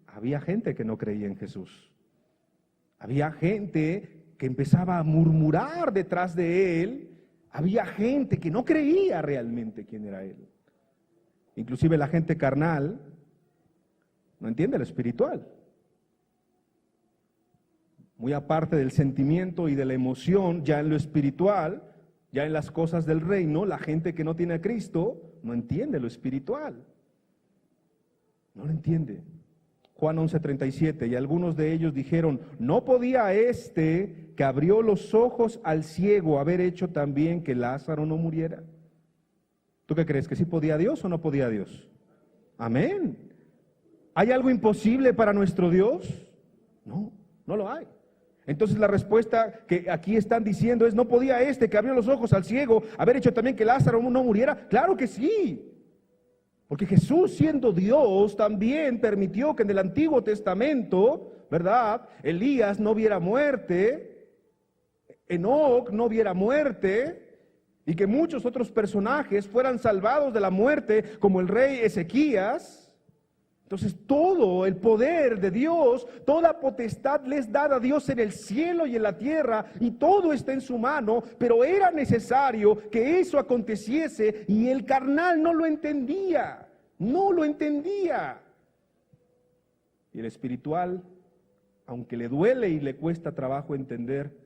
había gente que no creía en Jesús. Había gente que empezaba a murmurar detrás de él. Había gente que no creía realmente quién era él. Inclusive la gente carnal no entiende lo espiritual. Muy aparte del sentimiento y de la emoción, ya en lo espiritual, ya en las cosas del reino, la gente que no tiene a Cristo no entiende lo espiritual. No lo entiende. Juan 11:37, y algunos de ellos dijeron, ¿no podía este que abrió los ojos al ciego haber hecho también que Lázaro no muriera? ¿Tú qué crees? ¿Que sí podía Dios o no podía Dios? Amén. ¿Hay algo imposible para nuestro Dios? No, no lo hay. Entonces la respuesta que aquí están diciendo es, ¿no podía este que abrió los ojos al ciego haber hecho también que Lázaro no muriera? Claro que sí. Porque Jesús, siendo Dios, también permitió que en el Antiguo Testamento, ¿verdad?, Elías no viera muerte, Enoc no viera muerte, y que muchos otros personajes fueran salvados de la muerte, como el rey Ezequías. Entonces todo el poder de Dios, toda potestad les dada a Dios en el cielo y en la tierra, y todo está en su mano, pero era necesario que eso aconteciese, y el carnal no lo entendía, no lo entendía. Y el espiritual, aunque le duele y le cuesta trabajo entender,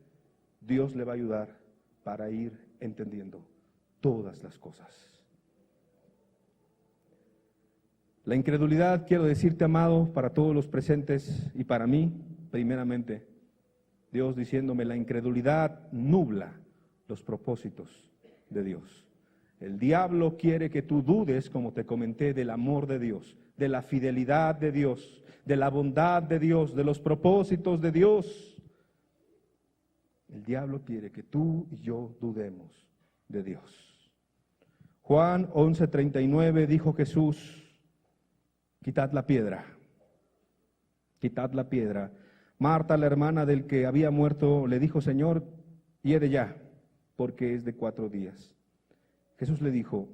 Dios le va a ayudar para ir entendiendo todas las cosas. La incredulidad, quiero decirte, amado, para todos los presentes y para mí, primeramente, Dios diciéndome, la incredulidad nubla los propósitos de Dios. El diablo quiere que tú dudes, como te comenté, del amor de Dios, de la fidelidad de Dios, de la bondad de Dios, de los propósitos de Dios. El diablo quiere que tú y yo dudemos de Dios. Juan 11:39 dijo Jesús, quitad la piedra, quitad la piedra. Marta, la hermana del que había muerto, le dijo, Señor, hiede ya, porque es de 4 días. Jesús le dijo,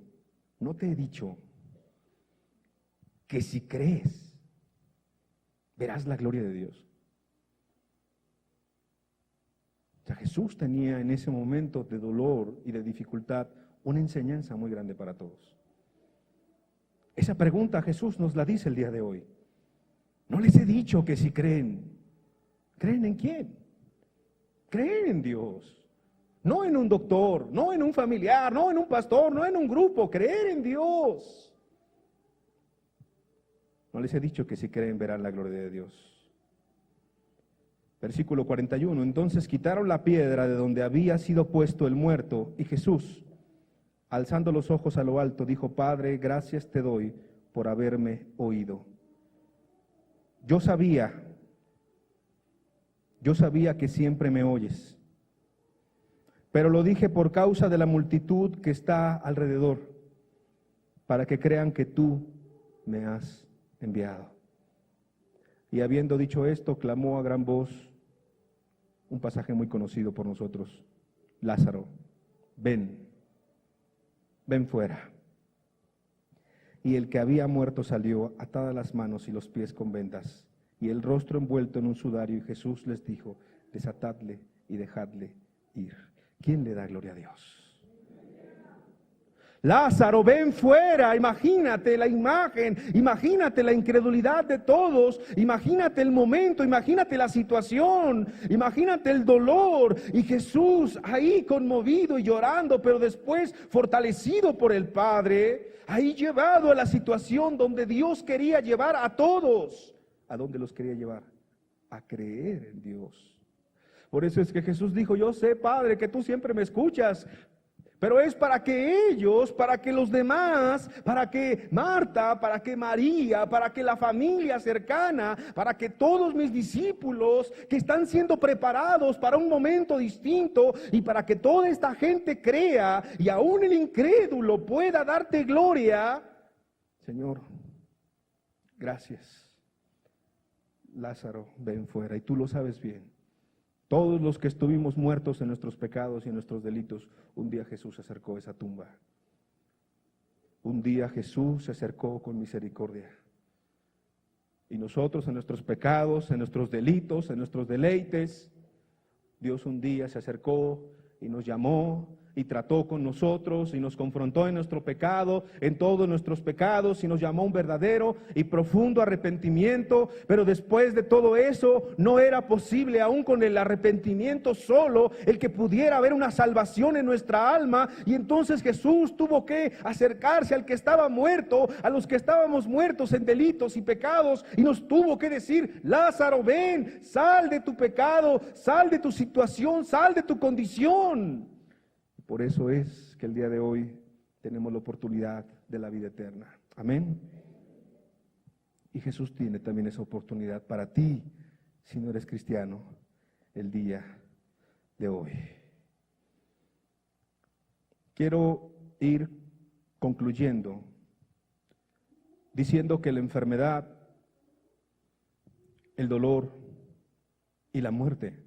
¿no te he dicho que si crees, verás la gloria de Dios? O sea, Jesús tenía en ese momento de dolor y de dificultad una enseñanza muy grande para todos. Esa pregunta Jesús nos la dice el día de hoy. No les he dicho que si creen. ¿Creen en quién? Creen en Dios. No en un doctor, no en un familiar, no en un pastor, no en un grupo. Creer en Dios. No les he dicho que si creen verán la gloria de Dios. Versículo 41. Entonces quitaron la piedra de donde había sido puesto el muerto, y Jesús, alzando los ojos a lo alto, dijo, Padre, gracias te doy por haberme oído. Yo sabía que siempre me oyes, pero lo dije por causa de la multitud que está alrededor, para que crean que tú me has enviado. Y habiendo dicho esto, clamó a gran voz, un pasaje muy conocido por nosotros, Lázaro, ven fuera. y el que había muerto salió, atadas las manos y los pies con vendas, y el rostro envuelto en un sudario, y Jesús les dijo: desatadle y dejadle ir. ¿Quién le da gloria a Dios? Lázaro, ven fuera. Imagínate la imagen, imagínate la incredulidad de todos, imagínate el momento, imagínate la situación, imagínate el dolor, y Jesús ahí conmovido y llorando, pero después fortalecido por el Padre, ahí llevado a la situación donde Dios quería llevar a todos. ¿A dónde los quería llevar? A creer en Dios. Por eso es que Jesús dijo: yo sé, Padre, que tú siempre me escuchas, pero es para que ellos, para que los demás, para que Marta, para que María, para que la familia cercana, para que todos mis discípulos que están siendo preparados para un momento distinto, y para que toda esta gente crea y aún el incrédulo pueda darte gloria. Señor, gracias. Lázaro, ven fuera, y tú lo sabes bien. Todos los que estuvimos muertos en nuestros pecados y en nuestros delitos, un día Jesús se acercó a esa tumba. Un día Jesús se acercó con misericordia. Y nosotros en nuestros pecados, en nuestros delitos, en nuestros deleites, Dios un día se acercó y nos llamó y trató con nosotros y nos confrontó en nuestro pecado, en todos nuestros pecados, y nos llamó a un verdadero y profundo arrepentimiento. Pero después de todo eso, no era posible, aún con el arrepentimiento solo, el que pudiera haber una salvación en nuestra alma. Y entonces Jesús tuvo que acercarse al que estaba muerto, a los que estábamos muertos en delitos y pecados, y nos tuvo que decir: Lázaro, ven, sal de tu pecado, sal de tu situación, sal de tu condición. Por eso es que el día de hoy tenemos la oportunidad de la vida eterna. Amén. Y Jesús tiene también esa oportunidad para ti, si no eres cristiano, el día de hoy. Quiero ir concluyendo diciendo que la enfermedad, el dolor y la muerte,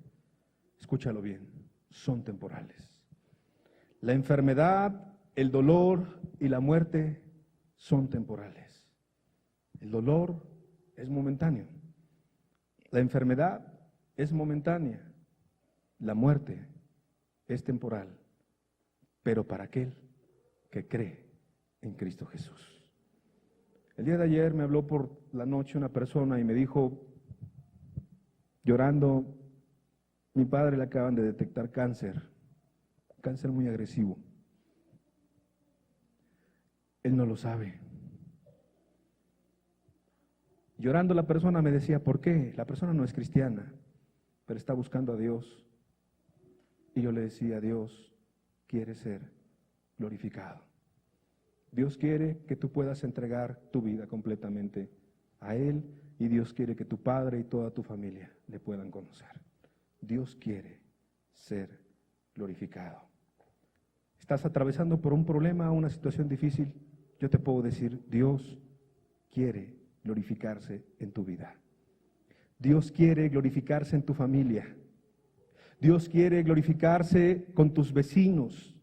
escúchalo bien, son temporales. La enfermedad, el dolor y la muerte son temporales. El dolor es momentáneo. La enfermedad es momentánea. La muerte es temporal. Pero para aquel que cree en Cristo Jesús. El día de ayer me habló por la noche una persona y me dijo, llorando: mi padre le acaban de detectar cáncer muy agresivo. Él no lo sabe. Llorando la persona me decía: ¿por qué? La persona no es cristiana, pero está buscando a Dios. Y yo le decía: Dios quiere ser glorificado. Dios quiere que tú puedas entregar tu vida completamente a Él, y Dios quiere que tu padre y toda tu familia le puedan conocer. Dios quiere ser glorificado. ¿Estás atravesando por un problema, una situación difícil? Yo te puedo decir: Dios quiere glorificarse en tu vida. Dios quiere glorificarse en tu familia. Dios quiere glorificarse con tus vecinos.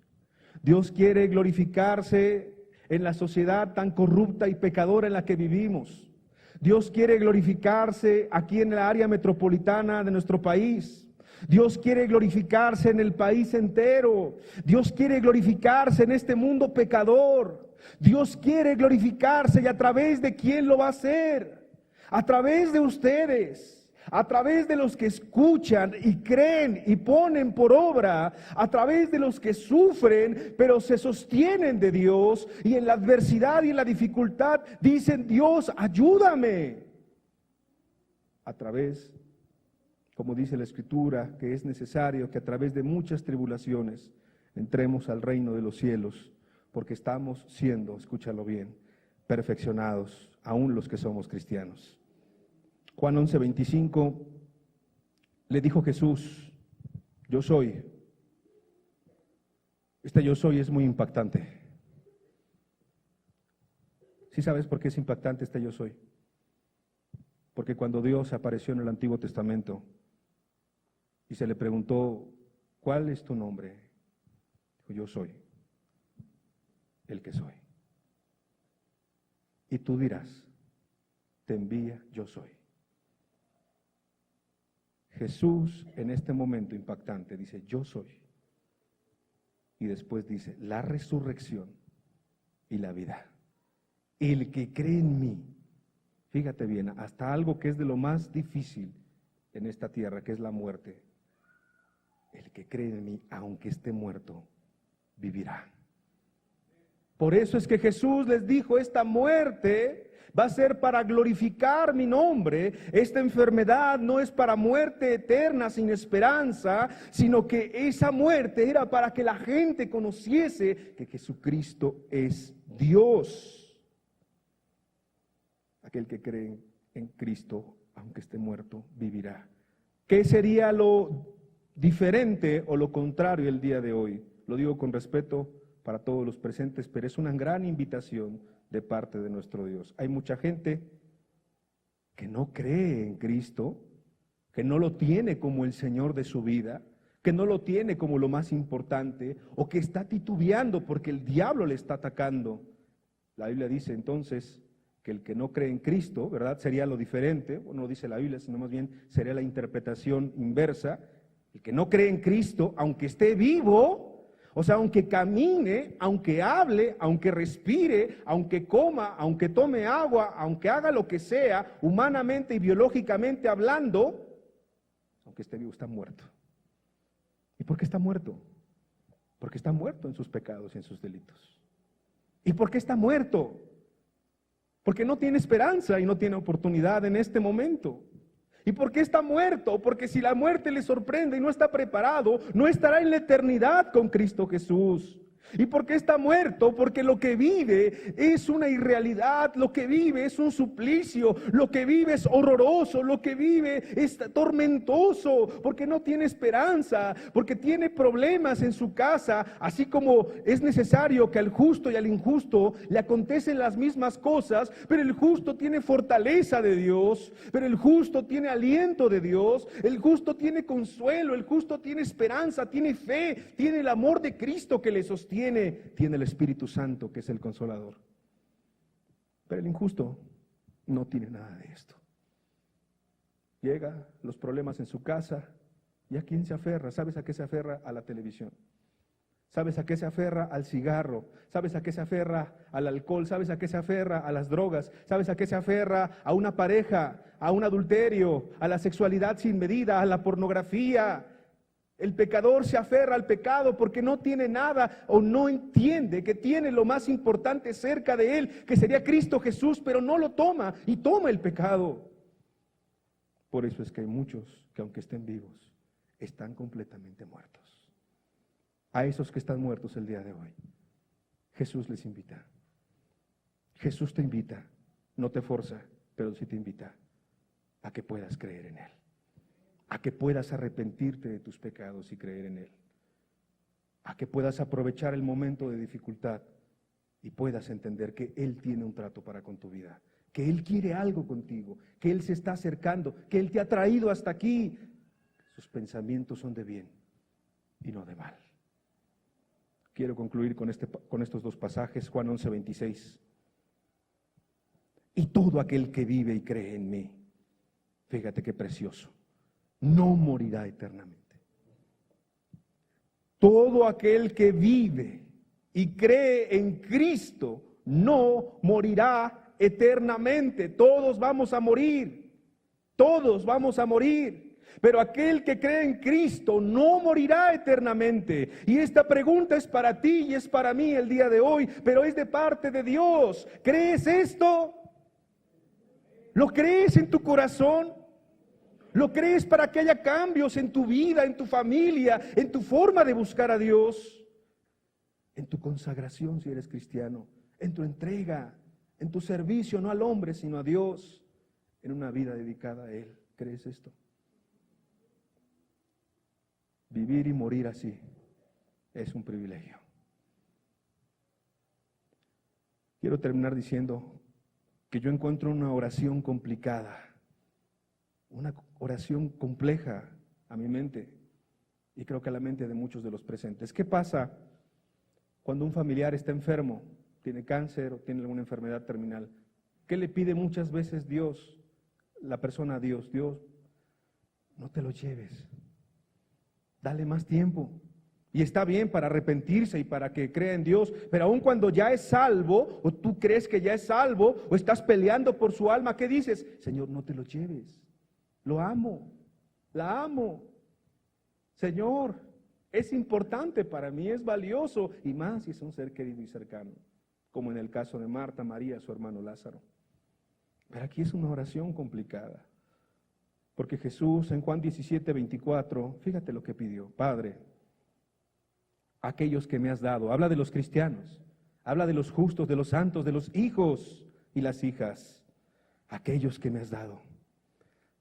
Dios quiere glorificarse en la sociedad tan corrupta y pecadora en la que vivimos. Dios quiere glorificarse aquí en el área metropolitana de nuestro país. Dios quiere glorificarse en el país entero. Dios quiere glorificarse en este mundo pecador. Dios quiere glorificarse, y a través de quién lo va a hacer. A través de ustedes, a través de los que escuchan y creen y ponen por obra, a través de los que sufren pero se sostienen de Dios, y en la adversidad y en la dificultad dicen: Dios, ayúdame. A través, como dice la Escritura, que es necesario que a través de muchas tribulaciones entremos al reino de los cielos, porque estamos siendo, escúchalo bien, perfeccionados, aún los que somos cristianos. Juan 11:25, le dijo Jesús: yo soy. Este yo soy es muy impactante. ¿Sí sabes por qué es impactante este yo soy? Porque cuando Dios apareció en el Antiguo Testamento y se le preguntó: ¿cuál es tu nombre? Dijo: yo soy el que soy. y tú dirás, te envía yo soy. Jesús en este momento impactante dice, yo soy. Y después dice, la resurrección y la vida. El que cree en mí, fíjate bien, hasta algo que es de lo más difícil en esta tierra, que es la muerte. El que cree en mí, aunque esté muerto, vivirá. Por eso es que Jesús les dijo, esta muerte va a ser para glorificar mi nombre. Esta enfermedad no es para muerte eterna sin esperanza, sino que esa muerte era para que la gente conociese que Jesucristo es Dios. Aquel que cree en Cristo, aunque esté muerto, vivirá. ¿Qué sería lo diferente o lo contrario el día de hoy? Lo digo con respeto para todos los presentes, pero es una gran invitación de parte de nuestro Dios. Hay mucha gente que no cree en Cristo, que no lo tiene como el Señor de su vida, que no lo tiene como lo más importante, o que está titubeando porque el diablo le está atacando. La Biblia dice entonces que el que no cree en Cristo, ¿verdad? Sería lo diferente, o no dice la Biblia, sino más bien sería la interpretación inversa. El que no cree en Cristo, aunque esté vivo, o sea, aunque camine, aunque hable, aunque respire, aunque coma, aunque tome agua, aunque haga lo que sea, humanamente y biológicamente hablando, aunque esté vivo, está muerto. ¿Y por qué está muerto? Porque está muerto en sus pecados y en sus delitos. ¿Y por qué está muerto? Porque no tiene esperanza y no tiene oportunidad en este momento. ¿Y por qué está muerto? Porque si la muerte le sorprende y no está preparado, no estará en la eternidad con Cristo Jesús. ¿Y por qué está muerto? Porque lo que vive es una irrealidad, lo que vive es un suplicio, lo que vive es horroroso, lo que vive es tormentoso, porque no tiene esperanza, porque tiene problemas en su casa, así como es necesario que al justo y al injusto le acontecen las mismas cosas, pero el justo tiene fortaleza de Dios, pero el justo tiene aliento de Dios, el justo tiene consuelo, el justo tiene esperanza, tiene fe, tiene el amor de Cristo que le sostiene. Tiene el Espíritu Santo, que es el Consolador. Pero el injusto no tiene nada de esto. Llega los problemas en su casa, ¿y a quién se aferra? ¿Sabes a qué se aferra? A la televisión. ¿Sabes a qué se aferra? Al cigarro. ¿Sabes a qué se aferra? Al alcohol. ¿Sabes a qué se aferra? A las drogas. ¿Sabes a qué se aferra? A una pareja, a un adulterio, a la sexualidad sin medida, a la pornografía. El pecador se aferra al pecado porque no tiene nada o no entiende que tiene lo más importante cerca de él, que sería Cristo Jesús, pero no lo toma y toma el pecado. Por eso es que hay muchos que aunque estén vivos, están completamente muertos. A esos que están muertos el día de hoy, Jesús les invita. Jesús te invita, no te forza, pero sí te invita a que puedas creer en Él. A que puedas arrepentirte de tus pecados y creer en Él. A que puedas aprovechar el momento de dificultad y puedas entender que Él tiene un trato para con tu vida, que Él quiere algo contigo, que Él se está acercando, que Él te ha traído hasta aquí. Sus pensamientos son de bien y no de mal. Quiero concluir con estos dos pasajes, Juan 11:26. Y todo aquel que vive y cree en mí, fíjate qué precioso, no morirá eternamente. Todo aquel que vive y cree en Cristo no morirá eternamente. Todos vamos a morir, todos vamos a morir. Pero aquel que cree en Cristo no morirá eternamente. Y esta pregunta es para ti y es para mí el día de hoy, pero es de parte de Dios. ¿Crees esto? ¿Lo crees en tu corazón? ¿Lo crees para que haya cambios en tu vida, en tu familia, en tu forma de buscar a Dios? En tu consagración si eres cristiano, en tu entrega, en tu servicio no al hombre sino a Dios, en una vida dedicada a Él. ¿Crees esto? Vivir y morir así es un privilegio. Quiero terminar diciendo que yo encuentro una oración complicada, una oración compleja a mi mente y creo que a la mente de muchos de los presentes. ¿Qué pasa cuando un familiar está enfermo, tiene cáncer o tiene alguna enfermedad terminal? ¿Qué le pide muchas veces Dios, la persona a Dios? Dios, no te lo lleves, dale más tiempo. Y está bien para arrepentirse y para que crea en Dios, pero aun cuando ya es salvo, o tú crees que ya es salvo, o estás peleando por su alma, ¿qué dices? Señor, no te lo lleves, lo amo, la amo. Señor, es importante para mí, es valioso, y más si es un ser querido y cercano, como en el caso de Marta, María, su hermano Lázaro. Pero aquí es una oración complicada, porque Jesús en Juan 17:24, fíjate lo que pidió: Padre, aquellos que me has dado, habla de los cristianos, habla de los justos, de los santos, de los hijos y las hijas, aquellos que me has dado,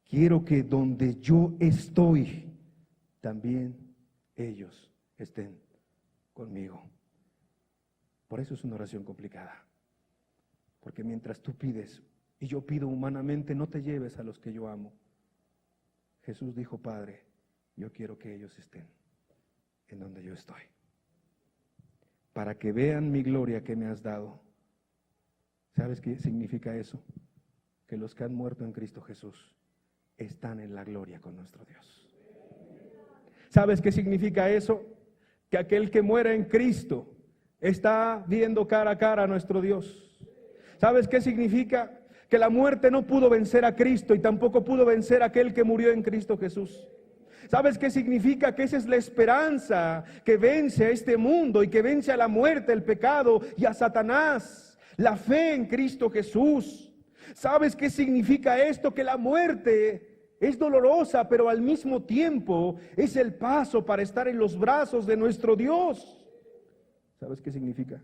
quiero que donde yo estoy, también ellos estén conmigo. Por eso es una oración complicada, porque mientras tú pides y yo pido humanamente, no te lleves a los que yo amo. Jesús dijo: Padre, yo quiero que ellos estén en donde yo estoy, para que vean mi gloria que me has dado. ¿Sabes qué significa eso? Que los que han muerto en Cristo Jesús están en la gloria con nuestro Dios. ¿Sabes qué significa eso? Que aquel que muere en Cristo está viendo cara a cara a nuestro Dios. ¿Sabes qué significa? Que la muerte no pudo vencer a Cristo y tampoco pudo vencer a aquel que murió en Cristo Jesús. ¿Sabes qué significa? Que esa es la esperanza que vence a este mundo y que vence a la muerte, el pecado y a Satanás. La fe en Cristo Jesús. ¿Sabes qué significa esto? Que la muerte es dolorosa, pero al mismo tiempo es el paso para estar en los brazos de nuestro Dios. ¿Sabes qué significa?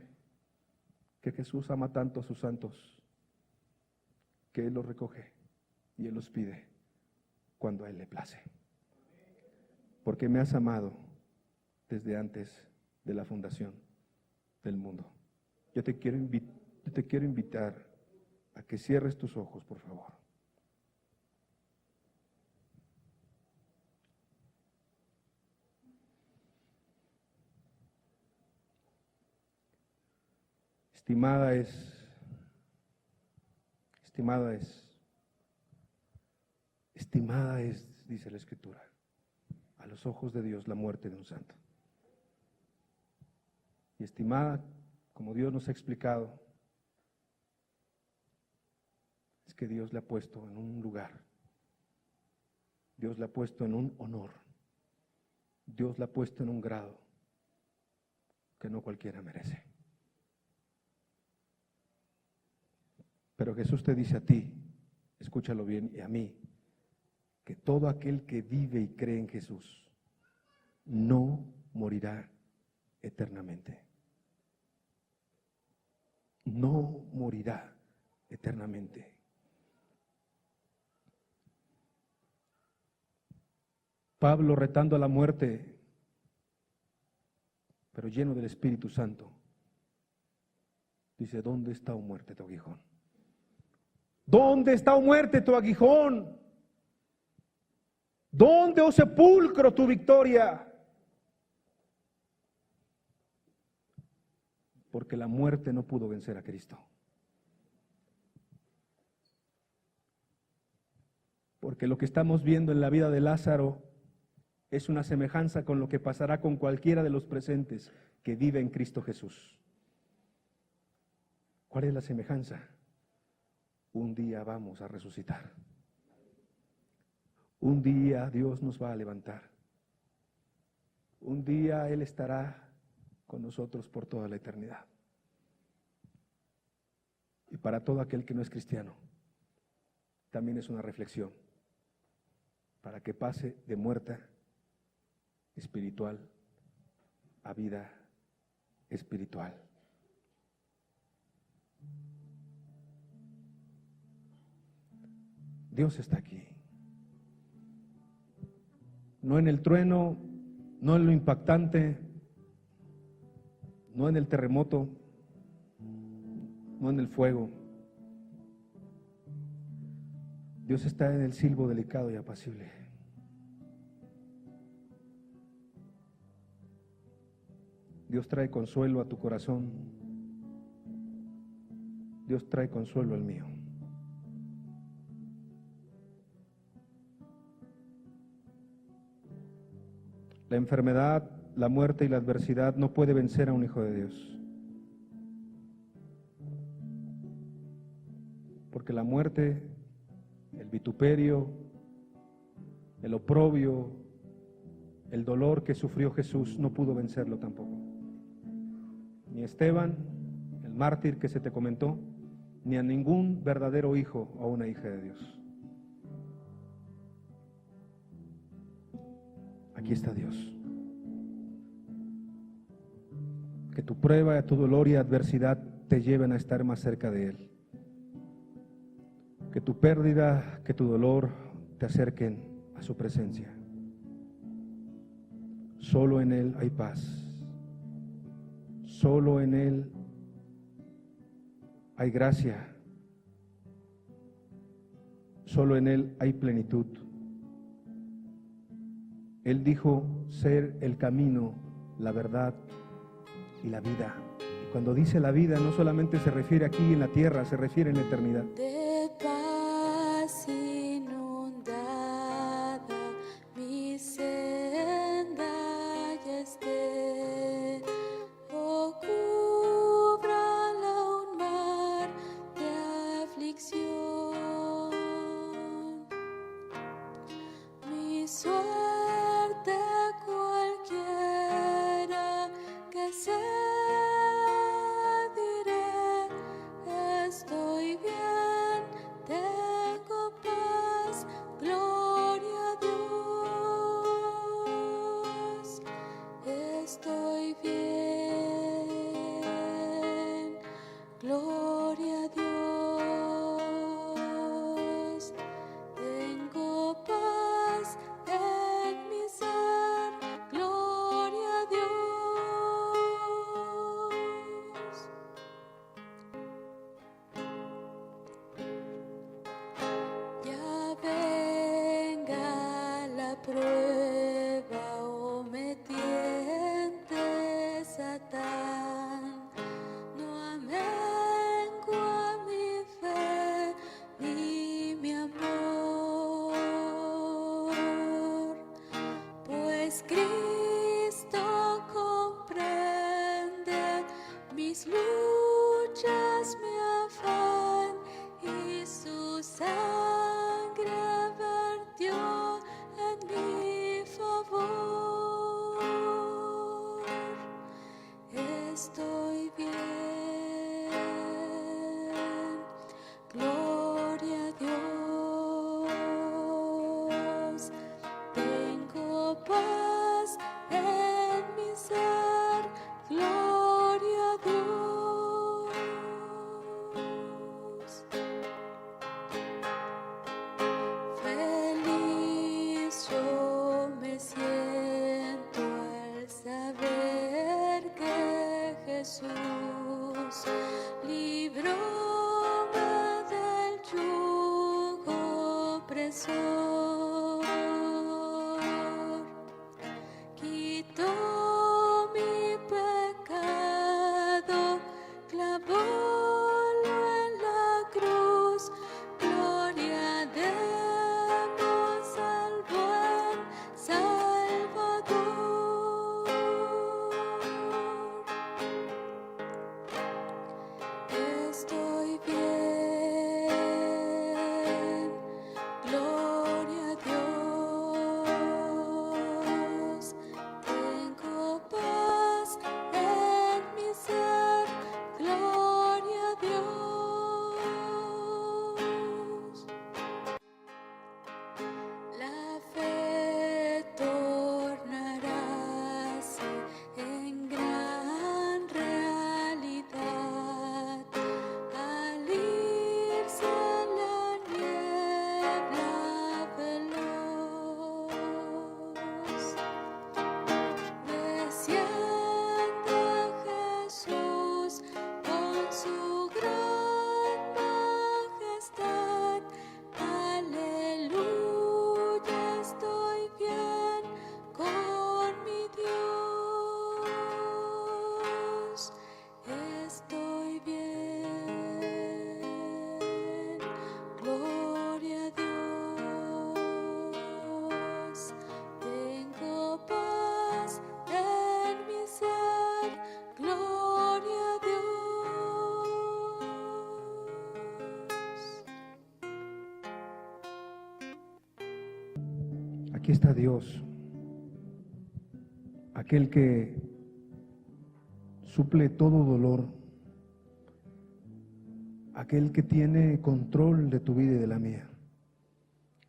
Que Jesús ama tanto a sus santos, que Él los recoge y Él los pide cuando a Él le place. Porque me has amado desde antes de la fundación del mundo. Yo te quiero invitar a que cierres tus ojos, por favor. Estimada es, dice la Escritura, a los ojos de Dios la muerte de un santo. Y estimada, como Dios nos ha explicado, es que Dios le ha puesto en un lugar, Dios le ha puesto en un honor, Dios le ha puesto en un grado que no cualquiera merece. Pero Jesús te dice a ti, escúchalo bien, y a mí, que todo aquel que vive y cree en Jesús no morirá eternamente. No morirá eternamente. Pablo, retando a la muerte, pero lleno del Espíritu Santo, dice: ¿dónde está, oh muerte, tu aguijón? ¿Dónde está, oh muerte, tu aguijón? ¿Dónde, oh sepulcro, tu victoria? Porque la muerte no pudo vencer a Cristo. Porque lo que estamos viendo en la vida de Lázaro es una semejanza con lo que pasará con cualquiera de los presentes que vive en Cristo Jesús. ¿Cuál es la semejanza? Un día vamos a resucitar. Un día Dios nos va a levantar. Un día Él estará con nosotros por toda la eternidad. Y para todo aquel que no es cristiano, también es una reflexión para que pase de muerte espiritual a vida espiritual. Dios está aquí. No en el trueno, no en lo impactante, no en el terremoto, no en el fuego. Dios está en el silbo delicado y apacible. Dios trae consuelo a tu corazón. Dios trae consuelo al mío. La enfermedad, la muerte y la adversidad no puede vencer a un hijo de Dios. Porque la muerte, el vituperio, el oprobio, el dolor que sufrió Jesús no pudo vencerlo tampoco. Ni Esteban, el mártir que se te comentó, ni a ningún verdadero hijo o una hija de Dios. Aquí está Dios. Que tu prueba, tu dolor y adversidad te lleven a estar más cerca de Él. Que tu pérdida, que tu dolor te acerquen a su presencia. Solo en Él hay paz. Solo en Él hay gracia. Solo en Él hay plenitud. Él dijo ser el camino, la verdad y la vida. Y cuando dice la vida, no solamente se refiere aquí en la tierra, se refiere en la eternidad. De paz inundada, mi senda ya esté, o cúbrala un mar de aflicción. Mi suerte cualquiera que sea, diré, estoy bien, tengo paz, gloria a Dios. Estoy bien, gloria a Dios. Tengo paz en mi ser, gloria a Dios. Ya venga la prueba o me tiente Satán, no amengua mi fe ni mi amor, pues Cristo comprende mis luchas, mi afán, y su sangre vertió en mi favor. Estoy bien, gloria a Dios. Tengo paz en mi ser, gloria a Dios. Feliz yo me siento al saber que Jesús libróme del yugo opresor, quitó mi pecado, clavólo en la cruz, gloria demos al buen Salvador. Estoy bien, gloria Aquí está Dios, aquel que suple todo dolor, aquel que tiene control de tu vida y de la mía,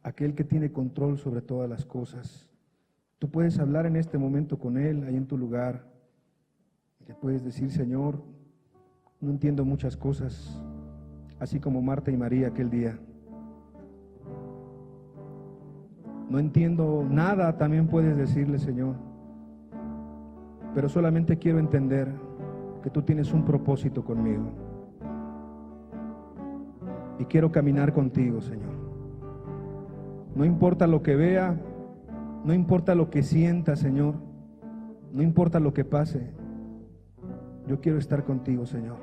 aquel que tiene control sobre todas las cosas. Tú puedes hablar en este momento con Él, ahí en tu lugar, le puedes decir: Señor, no entiendo muchas cosas, así como Marta y María aquel día. No entiendo nada, también puedes decirle: Señor, pero solamente quiero entender que tú tienes un propósito conmigo y quiero caminar contigo, Señor. No importa lo que vea, no importa lo que sienta, Señor, no importa lo que pase, yo quiero estar contigo, Señor.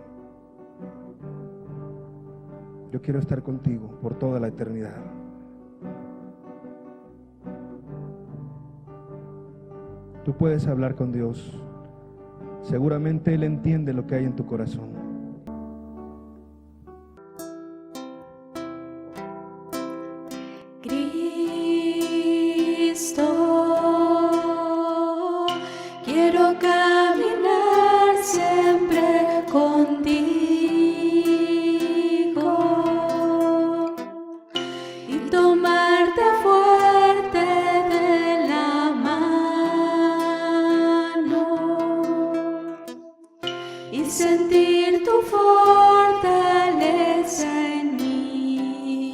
Yo quiero estar contigo por toda la eternidad. Tú puedes hablar con Dios. Seguramente Él entiende lo que hay en tu corazón. Cristo, quiero caminar siempre contigo y tomarte fuerte de la mano y sentir tu fortaleza en mí,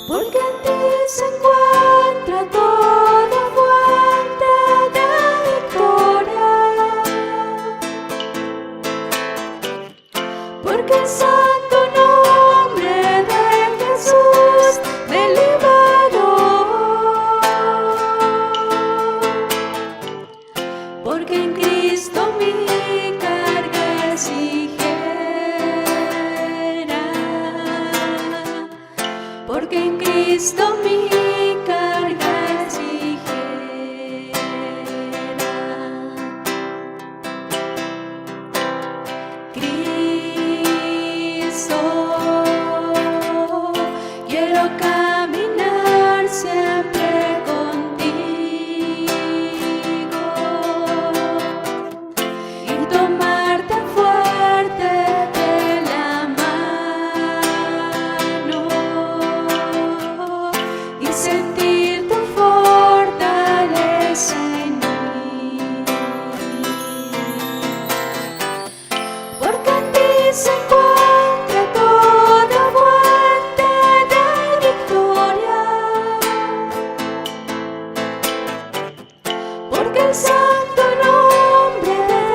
porque en ti se encuentra toda fuente de victoria, porque el santo nombre de Jesús me liberó, porque en Cristo mi carga es ligera, porque en Cristo mi carga es ligera. Cristo, quiero caminar siempre contigo y tomarte fuerte de la mano y sentir tu fortaleza en mí, porque en ti se encuentra toda fuente de victoria, porque el santo nombre de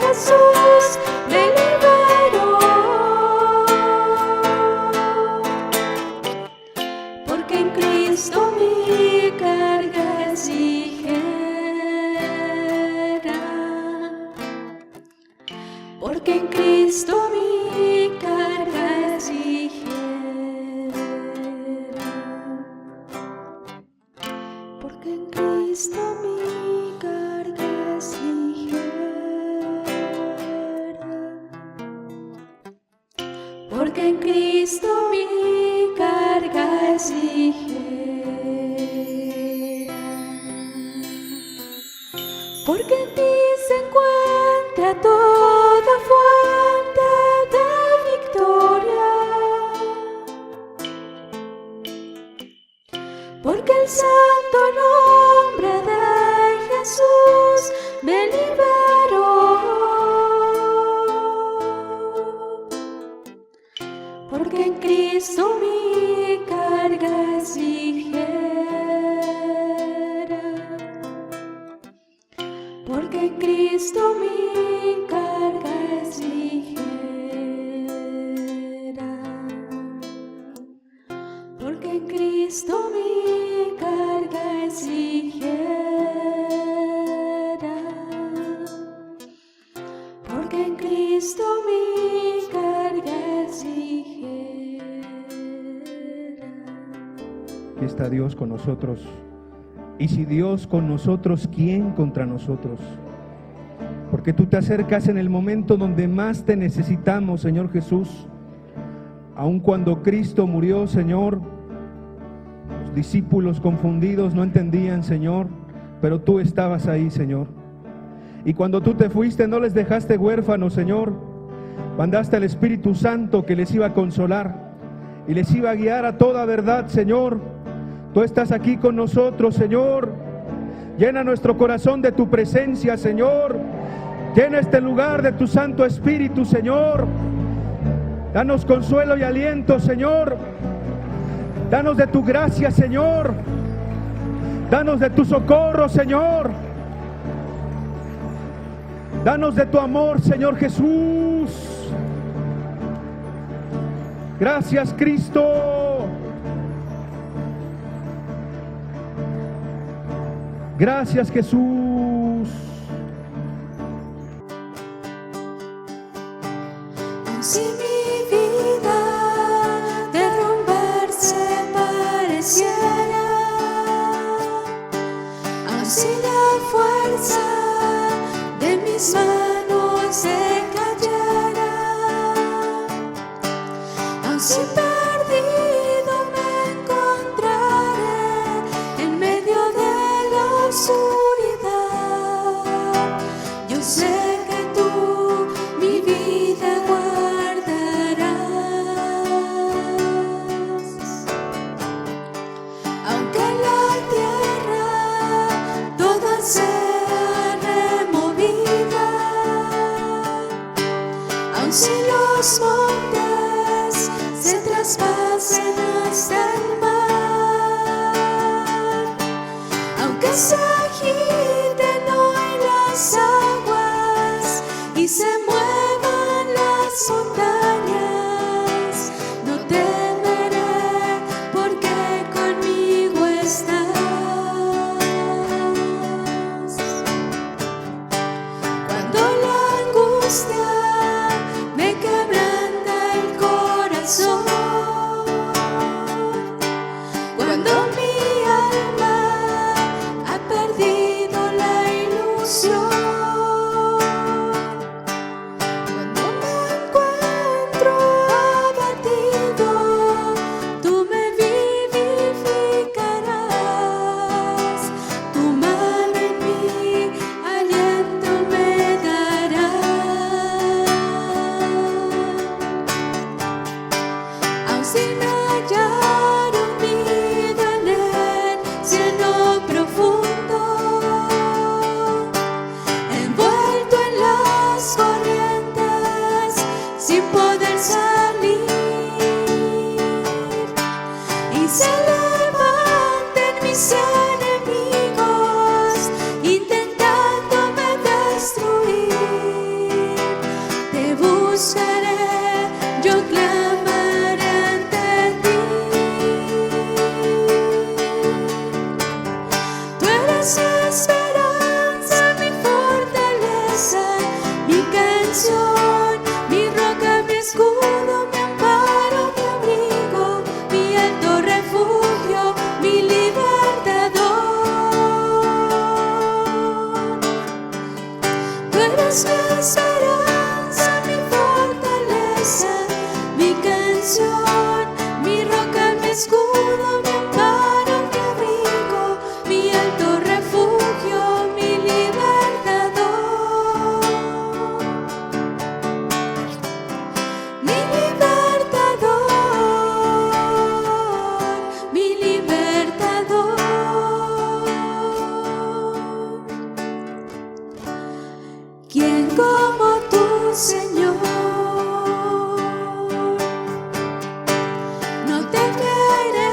Jesús me liberó, porque en Cristo mi carga es ligera, porque en Cristo mi carga es ligera, porque en Cristo mi carga es ligera, porque en Cristo mi carga es ligera, porque en ti se encuentra toda fuente de victoria, porque el santo nombre de Jesús me liberó, porque en Cristo mi carga es ligera, porque en Cristo mi carga es ligera, porque en Cristo mi carga es ligera, porque en Cristo mi carga es ligera. Aquí está Dios con nosotros. Y si Dios con nosotros, ¿quién contra nosotros? Porque tú te acercas en el momento donde más te necesitamos, Señor Jesús. Aun cuando Cristo murió, Señor, discípulos confundidos no entendían, Señor, pero tú estabas ahí, Señor. Y cuando tú te fuiste, no les dejaste huérfanos, Señor. Mandaste al Espíritu Santo que les iba a consolar y les iba a guiar a toda verdad, Señor. Tú estás aquí con nosotros, Señor. Llena nuestro corazón de tu presencia, Señor. Llena este lugar de tu Santo Espíritu, Señor. Danos consuelo y aliento, Señor. Danos de tu gracia, Señor. Danos de tu socorro, Señor. Danos de tu amor, Señor Jesús. Gracias, Cristo. Gracias, Jesús. Si mi vida derrumbarse pareciera, aun si la fuerza de mis manos se cayera, aun si perdido me encontraré en medio de la oscuridad, yo sé que tú mi vida guardarás. Aunque la tierra toda sea removida, aun si los montes se traspasen hasta el mar, aunque se agiten hoy las aguas y se muevan las montañas, no temeré porque conmigo estás. Cuando la angustia me quebranta el corazón, cuando mi alma ha perdido la ilusión, cuando me encuentro abatido, tú me vivificarás, tu mano en mí aliento me dará. Aun sin hallar unida en el cielo profundo, envuelto en las corrientes sin poder salir, y se levanten mis enemigos intentándome destruir, te buscaré, yo clamaré ante ti. Tú eres mi esperanza, mi fortaleza, mi canción, mi roca, mi escudo, mi amparo, mi abrigo, mi alto refugio, mi libertador. Tú eres mi esperanza, mi fortaleza, mi canción, mi roca, mi escudo, mi amparo, mi abrigo, mi alto refugio, mi libertador. Mi libertador, mi libertador. ¿Quién como tú, Señor? No temeré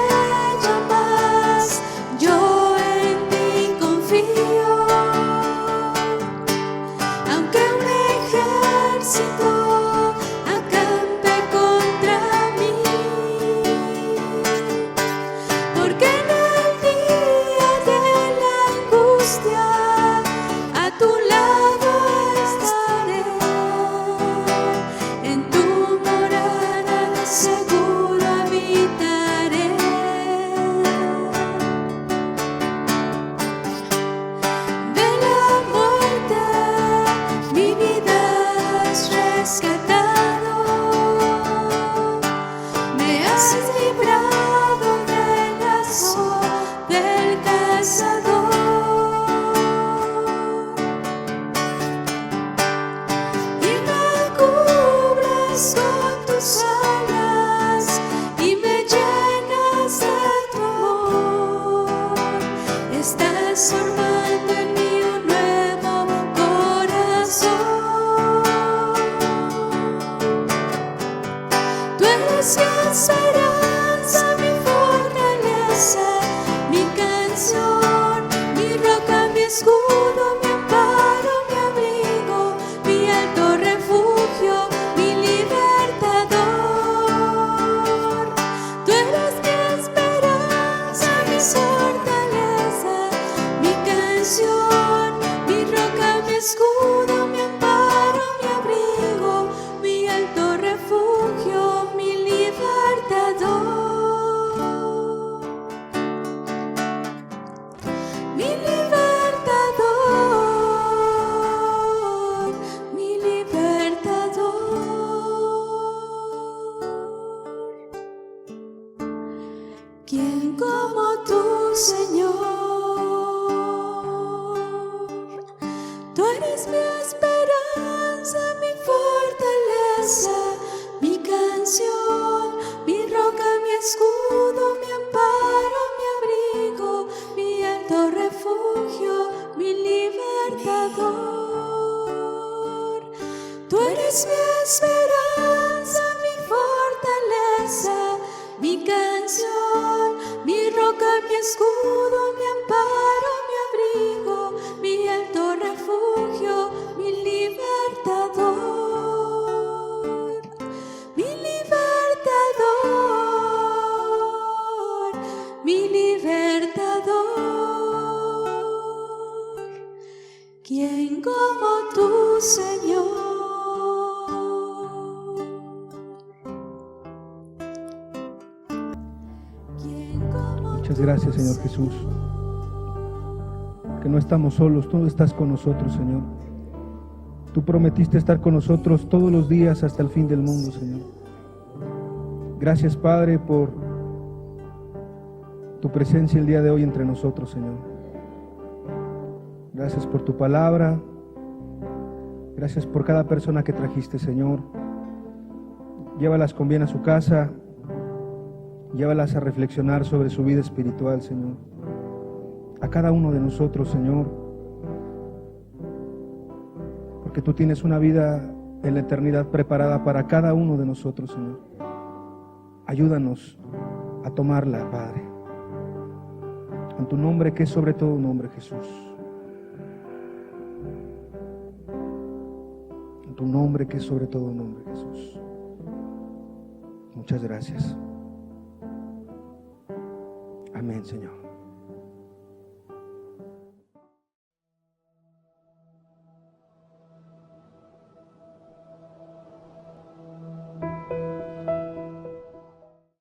¿Quién como tú, Señor? Tú eres mi esperanza, mi fortaleza, mi canción, mi roca, mi escudo, mi amparo, mi abrigo, mi alto refugio, mi libertador. Tú eres mi esperanza, mi fortaleza, mi canción, mi roca, mi escudo, mi amparo, mi abrigo, mi alto refugio, mi libertador, mi libertador, mi libertador. ¿Quién como tú, Señor? Muchas gracias, Señor Jesús, que no estamos solos, tú estás con nosotros, Señor. Tú prometiste estar con nosotros todos los días hasta el fin del mundo, Señor. Gracias, Padre, por tu presencia el día de hoy entre nosotros, Señor. Gracias por tu palabra. Gracias por cada persona que trajiste, Señor. Llévalas con bien a su casa. Llévalas a reflexionar sobre su vida espiritual, Señor. A cada uno de nosotros, Señor. Porque tú tienes una vida en la eternidad preparada para cada uno de nosotros, Señor. Ayúdanos a tomarla, Padre. En tu nombre, que es sobre todo nombre, Jesús. En tu nombre, que es sobre todo nombre, Jesús. Muchas gracias. Amén, Señor.